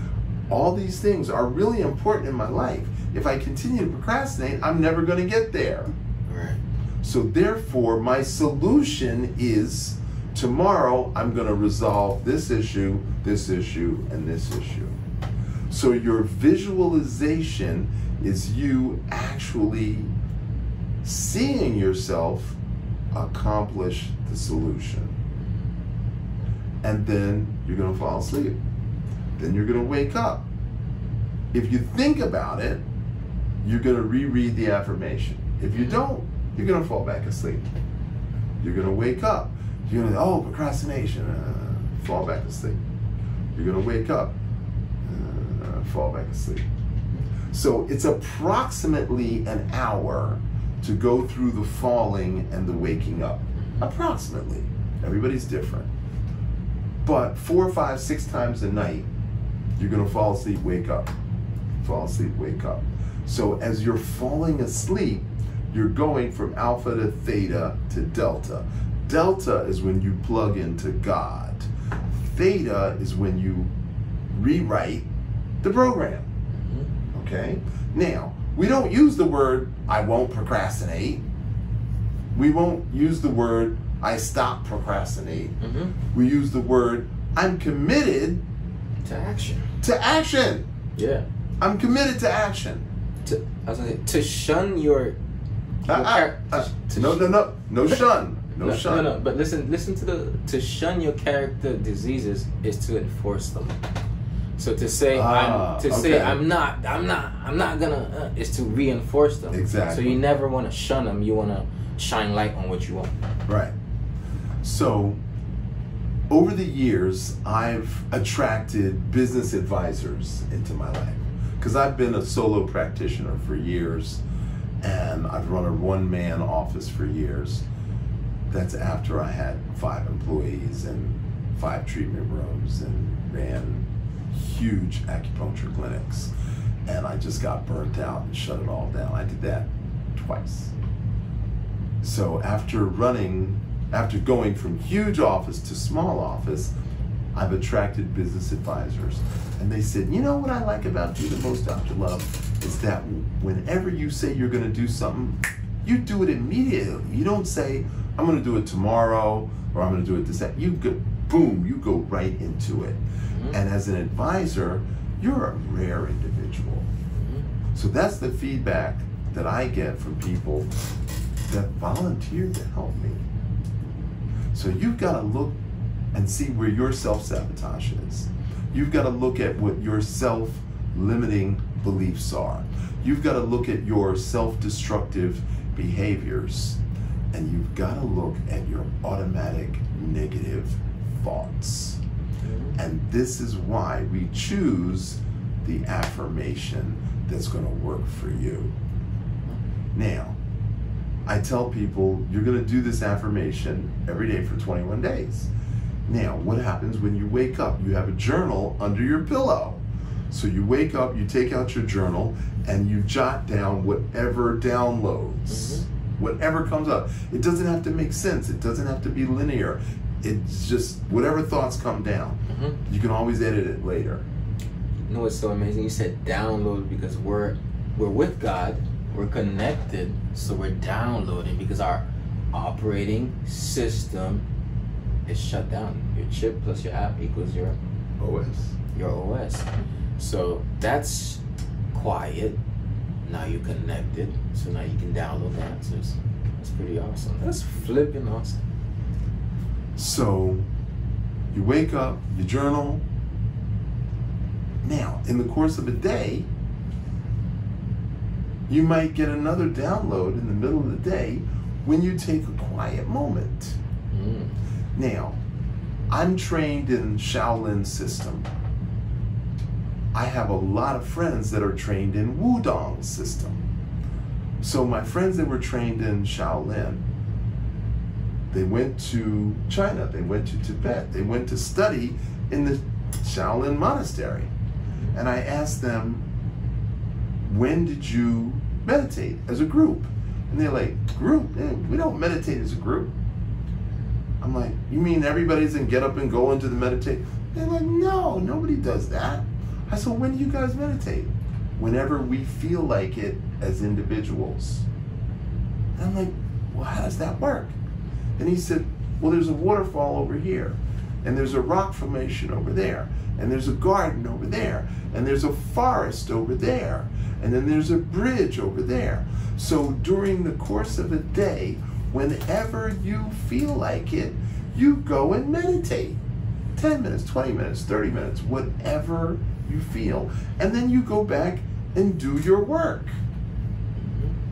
All these things are really important in my life. If I continue to procrastinate, I'm never going to get there. Right. So therefore, my solution is tomorrow I'm going to resolve this issue, and this issue. So your visualization is you actually seeing yourself accomplish the solution. And then you're going to fall asleep. Then you're going to wake up. If you think about it, you're going to reread the affirmation. If you don't, you're going to fall back asleep. You're going to wake up. You're going to, oh, procrastination, fall back asleep. You're going to wake up, fall back asleep. So it's approximately an hour to go through the falling and the waking up. Approximately. Everybody's different. But 4, 5, 6 times a night, you're going to fall asleep, wake up. Fall asleep, wake up. So as you're falling asleep, you're going from alpha to theta to delta. Delta is when you plug into God. Theta is when you rewrite the program. Okay? Now, we don't use the word, I won't procrastinate. We won't use the word, I stop procrastinate. We use the word, I'm committed to action. To action. Yeah. I'm committed to action. To shun your No shun. No. But listen to shun your character diseases is to enforce them. So to say I'm not gonna is to reinforce them. Exactly. So you never want to shun them. You want to shine light on what you want. Right. So over the years, I've attracted business advisors into my life because I've been a solo practitioner for years, and I've run a one-man office for years. That's after I had 5 employees and 5 treatment rooms and ran huge acupuncture clinics. And I just got burnt out and shut it all down. I did that twice. So after going from huge office to small office, I've attracted business advisors. And they said, you know what I like about you the most, Dr. Love, is that whenever you say you're gonna do something, you do it immediately. You don't say, I'm gonna do it tomorrow, or I'm gonna do it this, that. You go, boom, you go right into it. Mm-hmm. And as an advisor, you're a rare individual. Mm-hmm. So that's the feedback that I get from people that volunteer to help me. So you've got to look and see where your self-sabotage is. You've got to look at what your self-limiting beliefs are. You've got to look at your self-destructive behaviors. And you've got to look at your automatic negative thoughts. Mm-hmm. And this is why we choose the affirmation that's going to work for you. Now, I tell people you're going to do this affirmation every day for 21 days. Now, what happens when you wake up? You have a journal under your pillow. So you wake up, you take out your journal, and you jot down whatever downloads, whatever comes up. It doesn't have to make sense. It doesn't have to be linear. It's just whatever thoughts come down. You can always edit it later. You know what's so amazing? You said download because we're with God. We're connected, so we're downloading because our operating system is shut down. Your chip plus your app equals your OS. Your OS. So that's quiet. Now you're connected, so now you can download the answers. That's pretty awesome. That's flipping awesome. So you wake up, you journal. Now, in the course of a day, you might get another download in the middle of the day when you take a quiet moment. Now, I'm trained in Shaolin system. I have a lot of friends that are trained in Wudong system. So my friends that were trained in Shaolin, they went to China, they went to Tibet, they went to study in the Shaolin monastery. And I asked them, when did you meditate as a group? And they're like, group? We don't meditate as a group. I'm like, you mean everybody doesn't get up and go into the meditation? They're like, no, nobody does that. I said, when do you guys meditate? Whenever we feel like it as individuals. And I'm like, well, how does that work? And he said, well, there's a waterfall over here, and there's a rock formation over there, and there's a garden over there, and there's a forest over there, and then there's a bridge over there. So during the course of a day, whenever you feel like it, you go and meditate. 10 minutes, 20 minutes, 30 minutes, whatever you feel. And then you go back and do your work.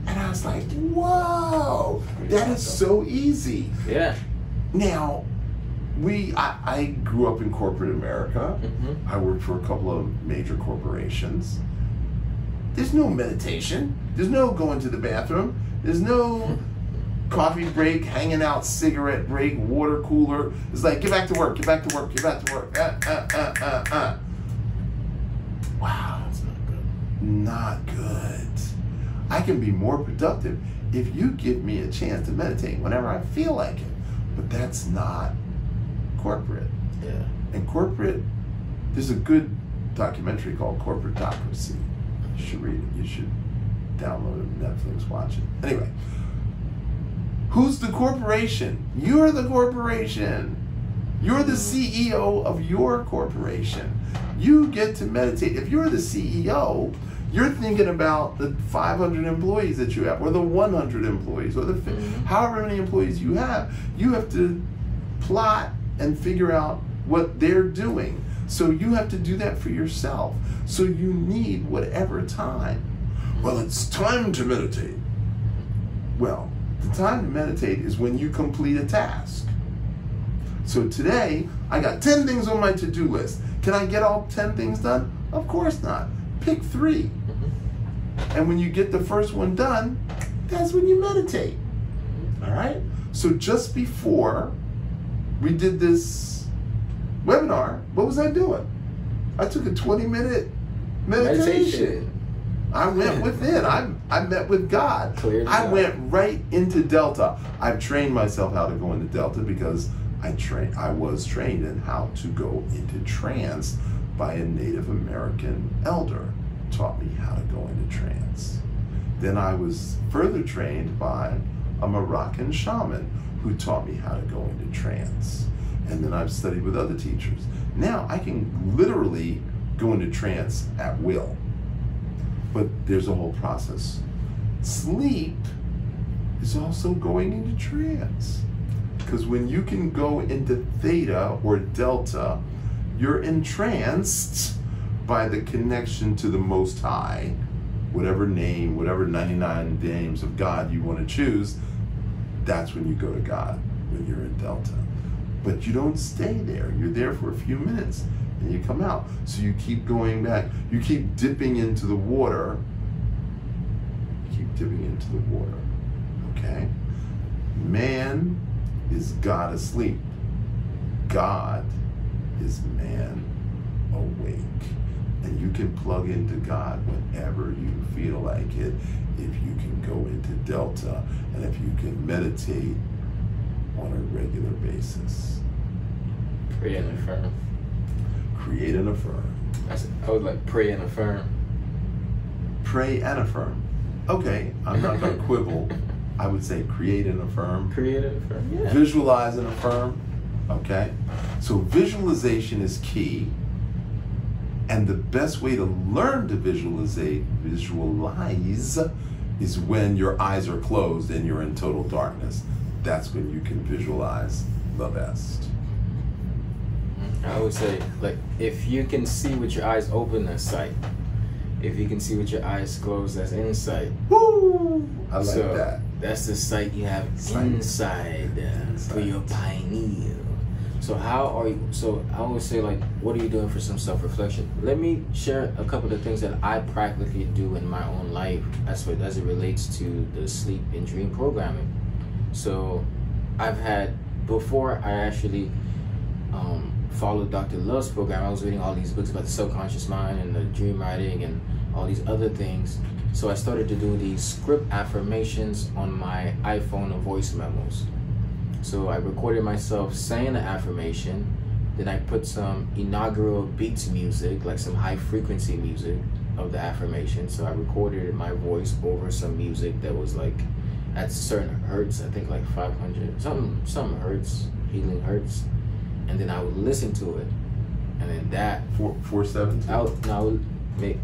And I was like, whoa, that is so easy. Yeah. Now, I grew up in corporate America. I worked for a couple of major corporations. There's no meditation. There's no going to the bathroom. There's no coffee break, hanging out, cigarette break, water cooler. It's like, get back to work, get back to work, get back to work. Wow. That's not good. Not good. I can be more productive if you give me a chance to meditate whenever I feel like it. But that's not corporate. Yeah. And corporate, there's a good documentary called Corporatocracy. You should read it. You should download it, Netflix, watch it. Anyway, who's the corporation? You're the corporation. You're the CEO of your corporation. You get to meditate. If you're the CEO, you're thinking about the 500 employees that you have, or the 100 employees, or the however many employees you have. You have to plot and figure out what they're doing. So you have to do that for yourself. So you need whatever time. Well, it's time to meditate. Well, the time to meditate is when you complete a task. So today, I got 10 things on my to-do list. Can I get all 10 things done? Of course not. Pick 3. And when you get the first one done, that's when you meditate. All right? So just before we did this webinar, what was I doing? I took a 20-minute meditation. I went within. I met with God. I went right into Delta. I've trained myself how to go into Delta because I was trained in how to go into trance by a Native American elder. Taught me how to go into trance. Then I was further trained by a Moroccan shaman who taught me how to go into trance. And then I've studied with other teachers. Now I can literally go into trance at will. But there's a whole process. Sleep is also going into trance. Because when you can go into theta or delta, you're entranced by the connection to the Most High, whatever name, whatever 99 names of God you want to choose, that's when you go to God, when you're in delta. But you don't stay there. You're there for a few minutes and you come out. So you keep going back. You keep dipping into the water. You keep dipping into the water, okay? Man is God asleep. God is man awake. And you can plug into God whenever you feel like it if you can go into Delta and if you can meditate on a regular basis. Pray and affirm. Create and affirm. I would like pray and affirm. Pray and affirm. Okay, I'm not going to quibble. I would say create and affirm. Create and affirm, yeah. Visualize and affirm. Okay? So visualization is key. And the best way to learn to visualize is when your eyes are closed and you're in total darkness. That's when you can visualize the best. I would say, like, if you can see with your eyes open, that's sight. If you can see with your eyes closed, that's insight. Woo! I like so that. That's the sight you have inside for your pineal. So how are you, so I would say, like, what are you doing for some self-reflection? Let me share a couple of things that I practically do in my own life as it relates to the sleep and dream programming. So I've had, before I actually followed Dr. Love's program, I was reading all these books about the subconscious mind and the dream writing and all these other things. So I started to do these script affirmations on my iPhone and voice memos. So I recorded myself saying the affirmation, then I put some inaugural beats music, like some high frequency music of the affirmation. So I recorded my voice over some music that was like at certain hertz, I think like 500, some hertz, healing hertz. And then I would listen to it. And then that 472? I would make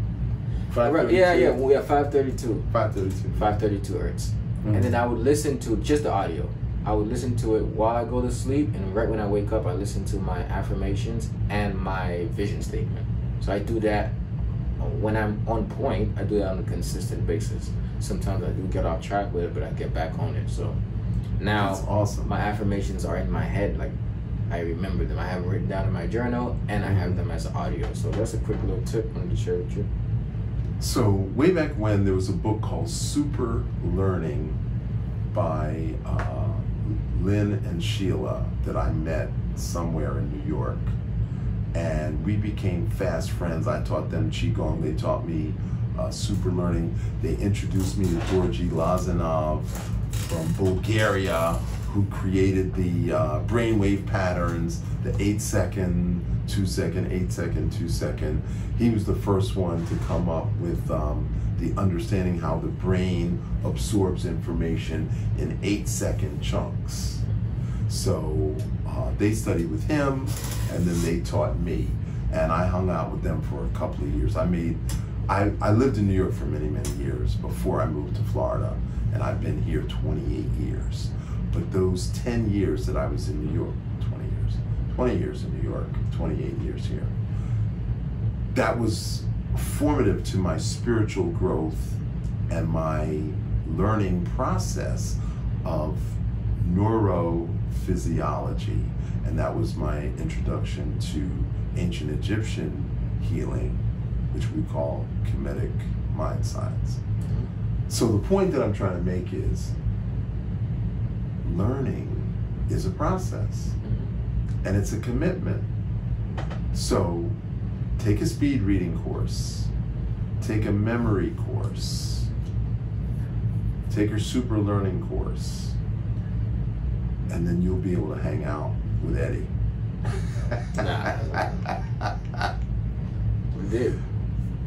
532? Yeah, 532. 532. 532 hertz. And then I would listen to just the audio. I would listen to it while I go to sleep, and right when I wake up, I listen to my affirmations and my vision statement. So I do that when I'm on point. I do that on a consistent basis. Sometimes I do get off track with it, but I get back on it. So now that's awesome. My affirmations are in my head, like I remember them. I have them written down in my journal, and I have them as audio. So that's a quick little tip I wanted to share with you. So way back when, there was a book called Super Learning by Lynn and Sheila that I met somewhere in New York, and we became fast friends. I taught them Qigong, they taught me Super Learning. They introduced me to Georgi Lazanov from Bulgaria, who created the brainwave patterns, the 8-second, 2-second, 8-second, 2-second. He was the first one to come up with the understanding how the brain absorbs information in 8-second chunks. So they studied with him, and then they taught me. And I hung out with them for a couple of years. I lived in New York for many, many years before I moved to Florida, and I've been here 28 years. But those 10 years that I was in New York, 20 years in New York, 28 years here, that was formative to my spiritual growth and my learning process of neurophysiology. And that was my introduction to ancient Egyptian healing, which we call Kemetic mind science. So the point that I'm trying to make is learning is a process, and it's a commitment. So take a speed reading course, take a memory course, take your super learning course, and then you'll be able to hang out with Eddie. Dude,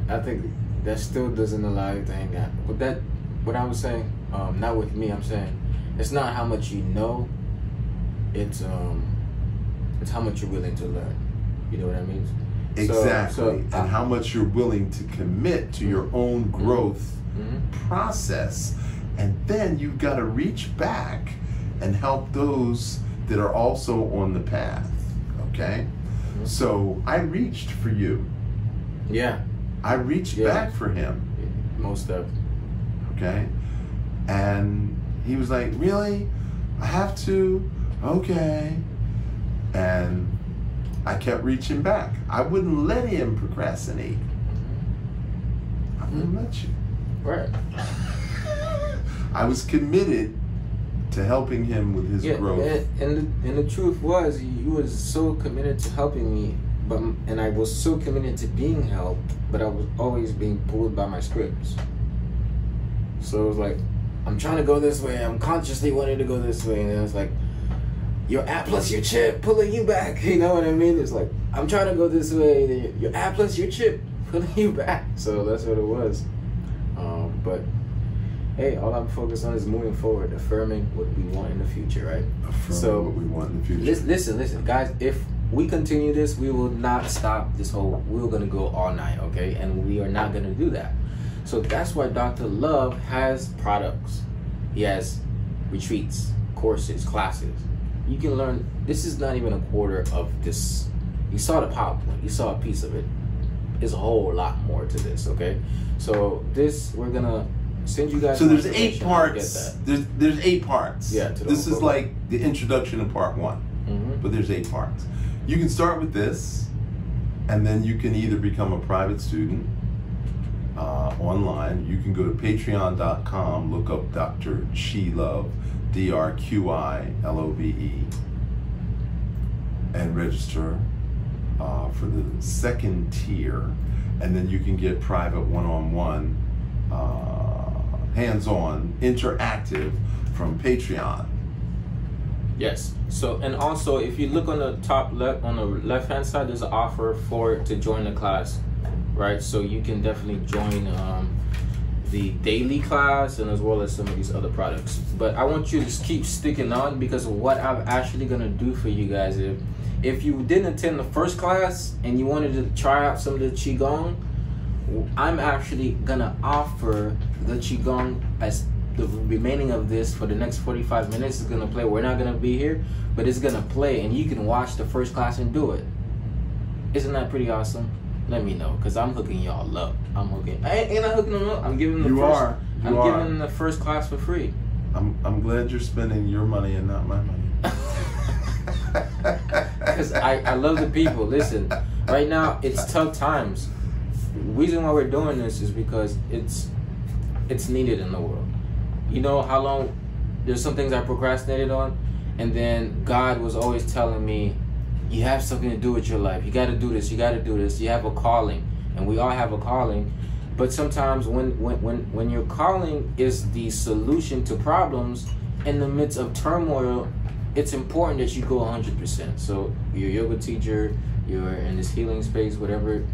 I think that still doesn't allow you to hang out. But that, what I was saying, not with me, I'm saying, it's not how much you know, it's how much you're willing to learn. You know what I mean? Exactly. And how much you're willing to commit to your own growth process. And then you've got to reach back and help those that are also on the path. Okay? So I reached for you. Yeah. I reached back for him. Most of. Okay? And he was like, really? I have to? Okay. And I kept reaching back. I wouldn't let him procrastinate. I wouldn't let you. Right. I was committed to helping him with his growth. And the truth was, you was so committed to helping me, and I was so committed to being helped, but I was always being pulled by my scripts. So it was like, I'm trying to go this way, I'm consciously wanting to go this way, and it was like, your app plus your chip pulling you back, you know what I mean? It's like, I'm trying to go this way, then your app plus your chip pulling you back. So that's what it was. But hey, all I'm focused on is moving forward, affirming what we want in the future, right? Affirming what we want in the future. Listen, guys, if we continue this, we will not stop this whole, we're gonna go all night, okay? And we are not gonna do that. So that's why Dr. Love has products. He has retreats, courses, classes. You can learn, this is not even a quarter of this. You saw the PowerPoint, you saw a piece of it. There's a whole lot more to this, okay? So this, we're gonna send you guys. So there's 8 parts. There's 8 parts. Yeah. This is like the introduction to part 1, but there's 8 parts. You can start with this, and then you can either become a private student online. You can go to patreon.com, look up Dr. Qi Love, DRQILOVE, and register for the 2nd tier, and then you can get private one-on-one, hands-on, interactive from Patreon. Yes. So, and also, if you look on the top left, on the left-hand side, there's an offer to join the class, right? So you can definitely join the daily class, and as well as some of these other products. But I want you to keep sticking on, because what I'm actually gonna do for you guys, if you didn't attend the first class and you wanted to try out some of the Qigong, I'm actually gonna offer the Qigong as the remaining of this for the next 45 minutes is gonna play. We're not gonna be here, but it's gonna play, and you can watch the first class and do it. Isn't that pretty awesome? Let me know, because I'm hooking y'all up. I'm hooking. I ain't hooking them up. I'm giving them I'm giving them the first class for free. I'm glad you're spending your money and not my money. Because I love the people. Listen, right now it's tough times. The reason why we're doing this is because it's needed in the world. You know how long there's some things I procrastinated on, and then God was always telling me, you have something to do with your life. You got to do this. You got to do this. You have a calling, and we all have a calling. But sometimes when your calling is the solution to problems in the midst of turmoil, it's important that you go 100%. So you're a yoga teacher, you're in this healing space, whatever.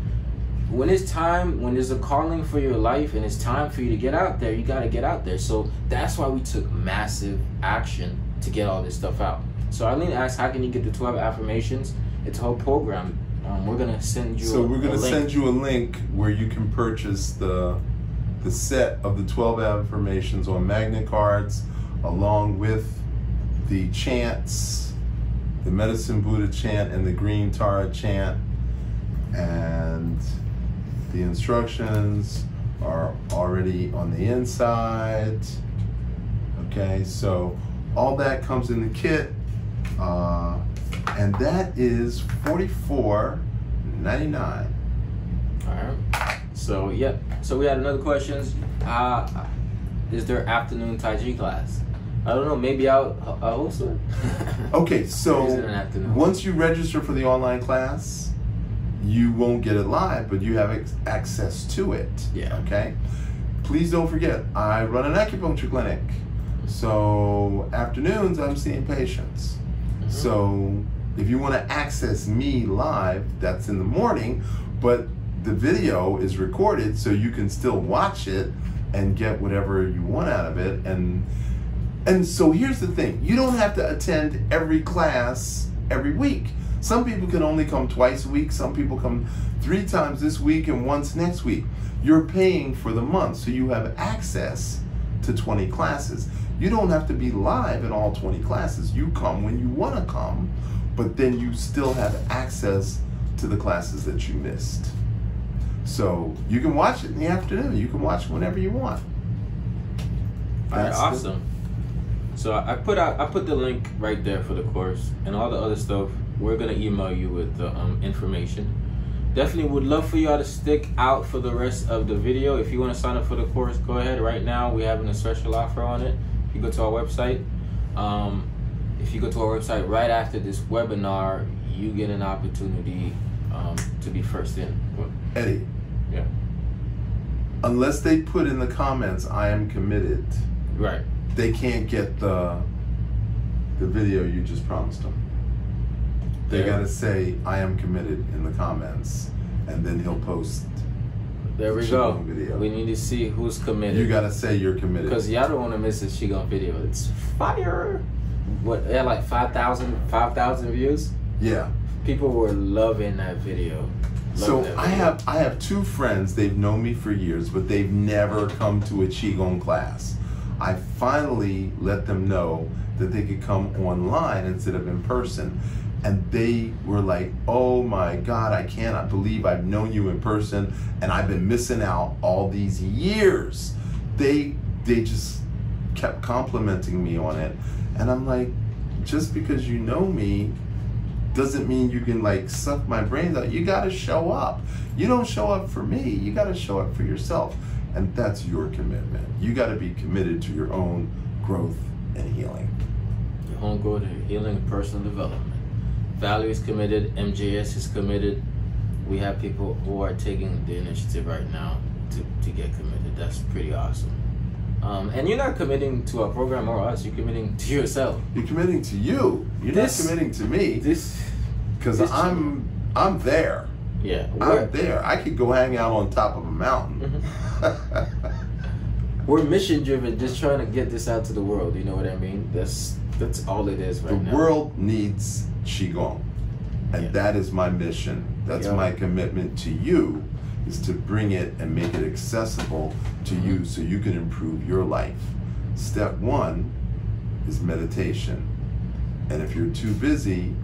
When it's time, when there's a calling for your life and it's time for you to get out there, you got to get out there. So that's why we took massive action to get all this stuff out. So Arlene asked, how can you get the 12 affirmations? It's a whole program. We're going to send you So we're going to send you a link where you can purchase the set of the 12 affirmations on magnet cards, along with the chants, the Medicine Buddha chant and the Green Tara chant, and the instructions are already on the inside. Okay, so all that comes in the kit, and that is $44.99. All right. So yeah. So we had another question. Is there afternoon Tai Chi class? I don't know. Maybe I'll host it. Okay, so once you register for the online class, you won't get it live, but you have access to it. Yeah. Okay? Please don't forget, I run an acupuncture clinic. So afternoons, I'm seeing patients. Mm-hmm. So if you want to access me live, that's in the morning, but the video is recorded so you can still watch it and get whatever you want out of it. And so here's the thing, you don't have to attend every class every week. Some people can only come twice a week, some people come 3 times this week and once next week. You're paying for the month, so you have access to 20 classes. You don't have to be live in all 20 classes. You come when you want to come, but then you still have access to the classes that you missed. So you can watch it in the afternoon. You can watch it whenever you want. All right, awesome. So I put the link right there for the course and all the other stuff. We're gonna email you with the information. Definitely would love for y'all to stick out for the rest of the video. If you want to sign up for the course, go ahead. Right now we're having a special offer on it. If you go to our website, right after this webinar, you get an opportunity to be first in. Eddie. Yeah. Unless they put in the comments, I am committed. Right. They can't get the video you just promised them. They gotta say, I am committed in the comments, and then he'll post. There we go. Video. We need to see who's committed. You gotta say you're committed. Because y'all don't want to miss this Qigong video. It's fire. What, it had like 5,000 views? Yeah. People were loving that video. So I have 2 friends, they've known me for years, but they've never come to a Qigong class. I finally let them know that they could come online instead of in person. And they were like, oh my God, I cannot believe I've known you in person and I've been missing out all these years. They just kept complimenting me on it. And I'm like, just because you know me doesn't mean you can like suck my brains out. You gotta show up. You don't show up for me, you gotta show up for yourself. And that's your commitment. You gotta be committed to your own growth and healing. Your own growth and healing and personal development. Valerie is committed, MJS is committed. We have people who are taking the initiative right now to get committed. That's pretty awesome. And you're not committing to our program or us, you're committing to yourself. You're committing to you. You're not committing to me. Because I'm there. Yeah. I'm there. I could go hang out on top of a mountain. We're mission driven, just trying to get this out to the world, you know what I mean? That's all it is right now. The world needs Qigong, and that is my mission. That's my commitment to you, is to bring it and make it accessible to you so you can improve your life. Step 1 is meditation, and if you're too busy,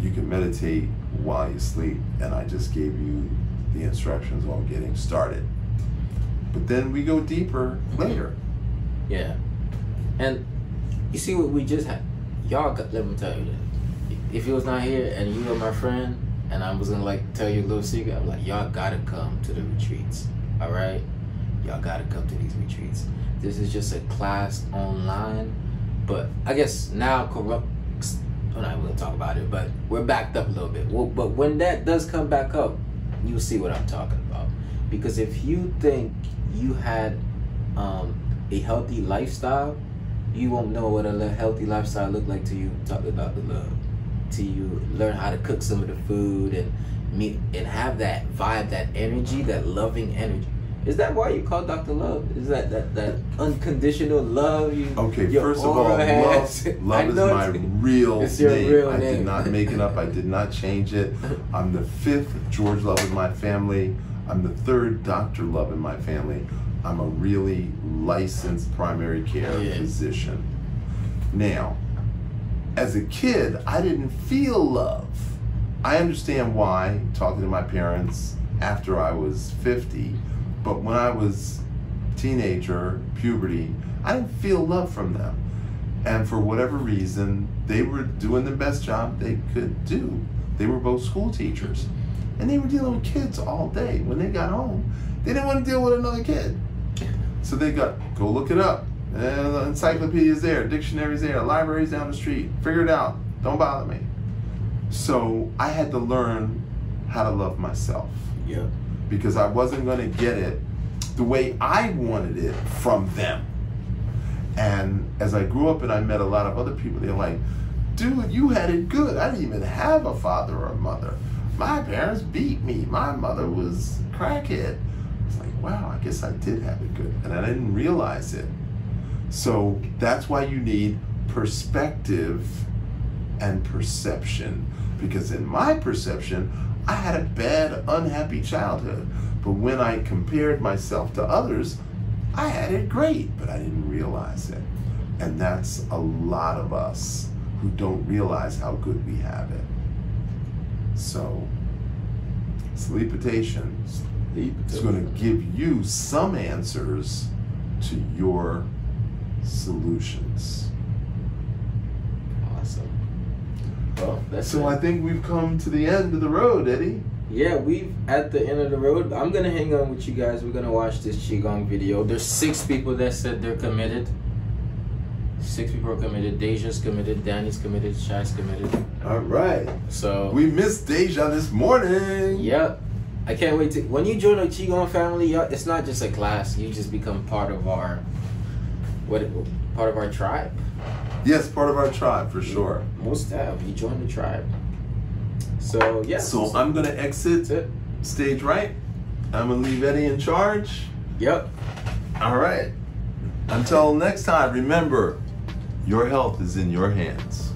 you can meditate while you sleep, and I just gave you the instructions on getting started. But then we go deeper later. Yeah. And you see what we just had? Y'all got, let me tell you that. If you was not here and you were my friend and I was gonna like tell you a little secret, I'm like, y'all gotta come to the retreats. Alright? Y'all gotta come to these retreats. This is just a class online, but I guess now I'm not gonna talk about it, but we're backed up a little bit. Well, but when that does come back up, you'll see what I'm talking about. Because if you think you had a healthy lifestyle, you won't know what a healthy lifestyle look like till you talk about the love. Till you learn how to cook some of the food and meet and have that vibe, that energy, that loving energy. Is that why you call Dr. Love? Is that unconditional love? Okay, first of all, love is my real name. I did not make it up. I did not change it. I'm the 5th George Love in my family. I'm the 3rd Dr. Love in my family. I'm a really licensed primary care physician. Now, as a kid, I didn't feel love. I understand why, talking to my parents after I was 50, but when I was teenager, puberty, I didn't feel love from them. And for whatever reason, they were doing the best job they could do. They were both school teachers. And they were dealing with kids all day. When they got home, they didn't want to deal with another kid. So they got, go look it up. The encyclopedia's there, dictionary's there, library's down the street. Figure it out. Don't bother me. So I had to learn how to love myself. Yeah. Because I wasn't going to get it the way I wanted it from them. And as I grew up and I met a lot of other people, they're like, dude, you had it good. I didn't even have a father or a mother. My parents beat me. My mother was a crackhead. It's like, wow, I guess I did have it good. And I didn't realize it. So that's why you need perspective and perception. Because in my perception, I had a bad, unhappy childhood. But when I compared myself to others, I had it great, but I didn't realize it. And that's a lot of us who don't realize how good we have it. So, Sleepitation is going to give you some answers to your solutions. Awesome. Well, that's So it. I think we've come to the end of the road, Eddie. Yeah, we've at the end of the road. I'm gonna hang on with you guys. We're gonna watch this Qigong video. There's 6 people that said they're committed. 6 people are committed. Deja's committed. Danny's committed. Shai's committed. All right. So We missed Deja this morning. yep. I can't wait to when you join the Qigong family. Yeah, it's not just a class. You just become part of our part of our tribe. Yes, part of our tribe for sure. Most have. You join the tribe. So yeah. So I'm gonna exit That's it. stage right. I'm gonna leave Eddie in charge. Yep. All right. Until next time, remember, your health is in your hands.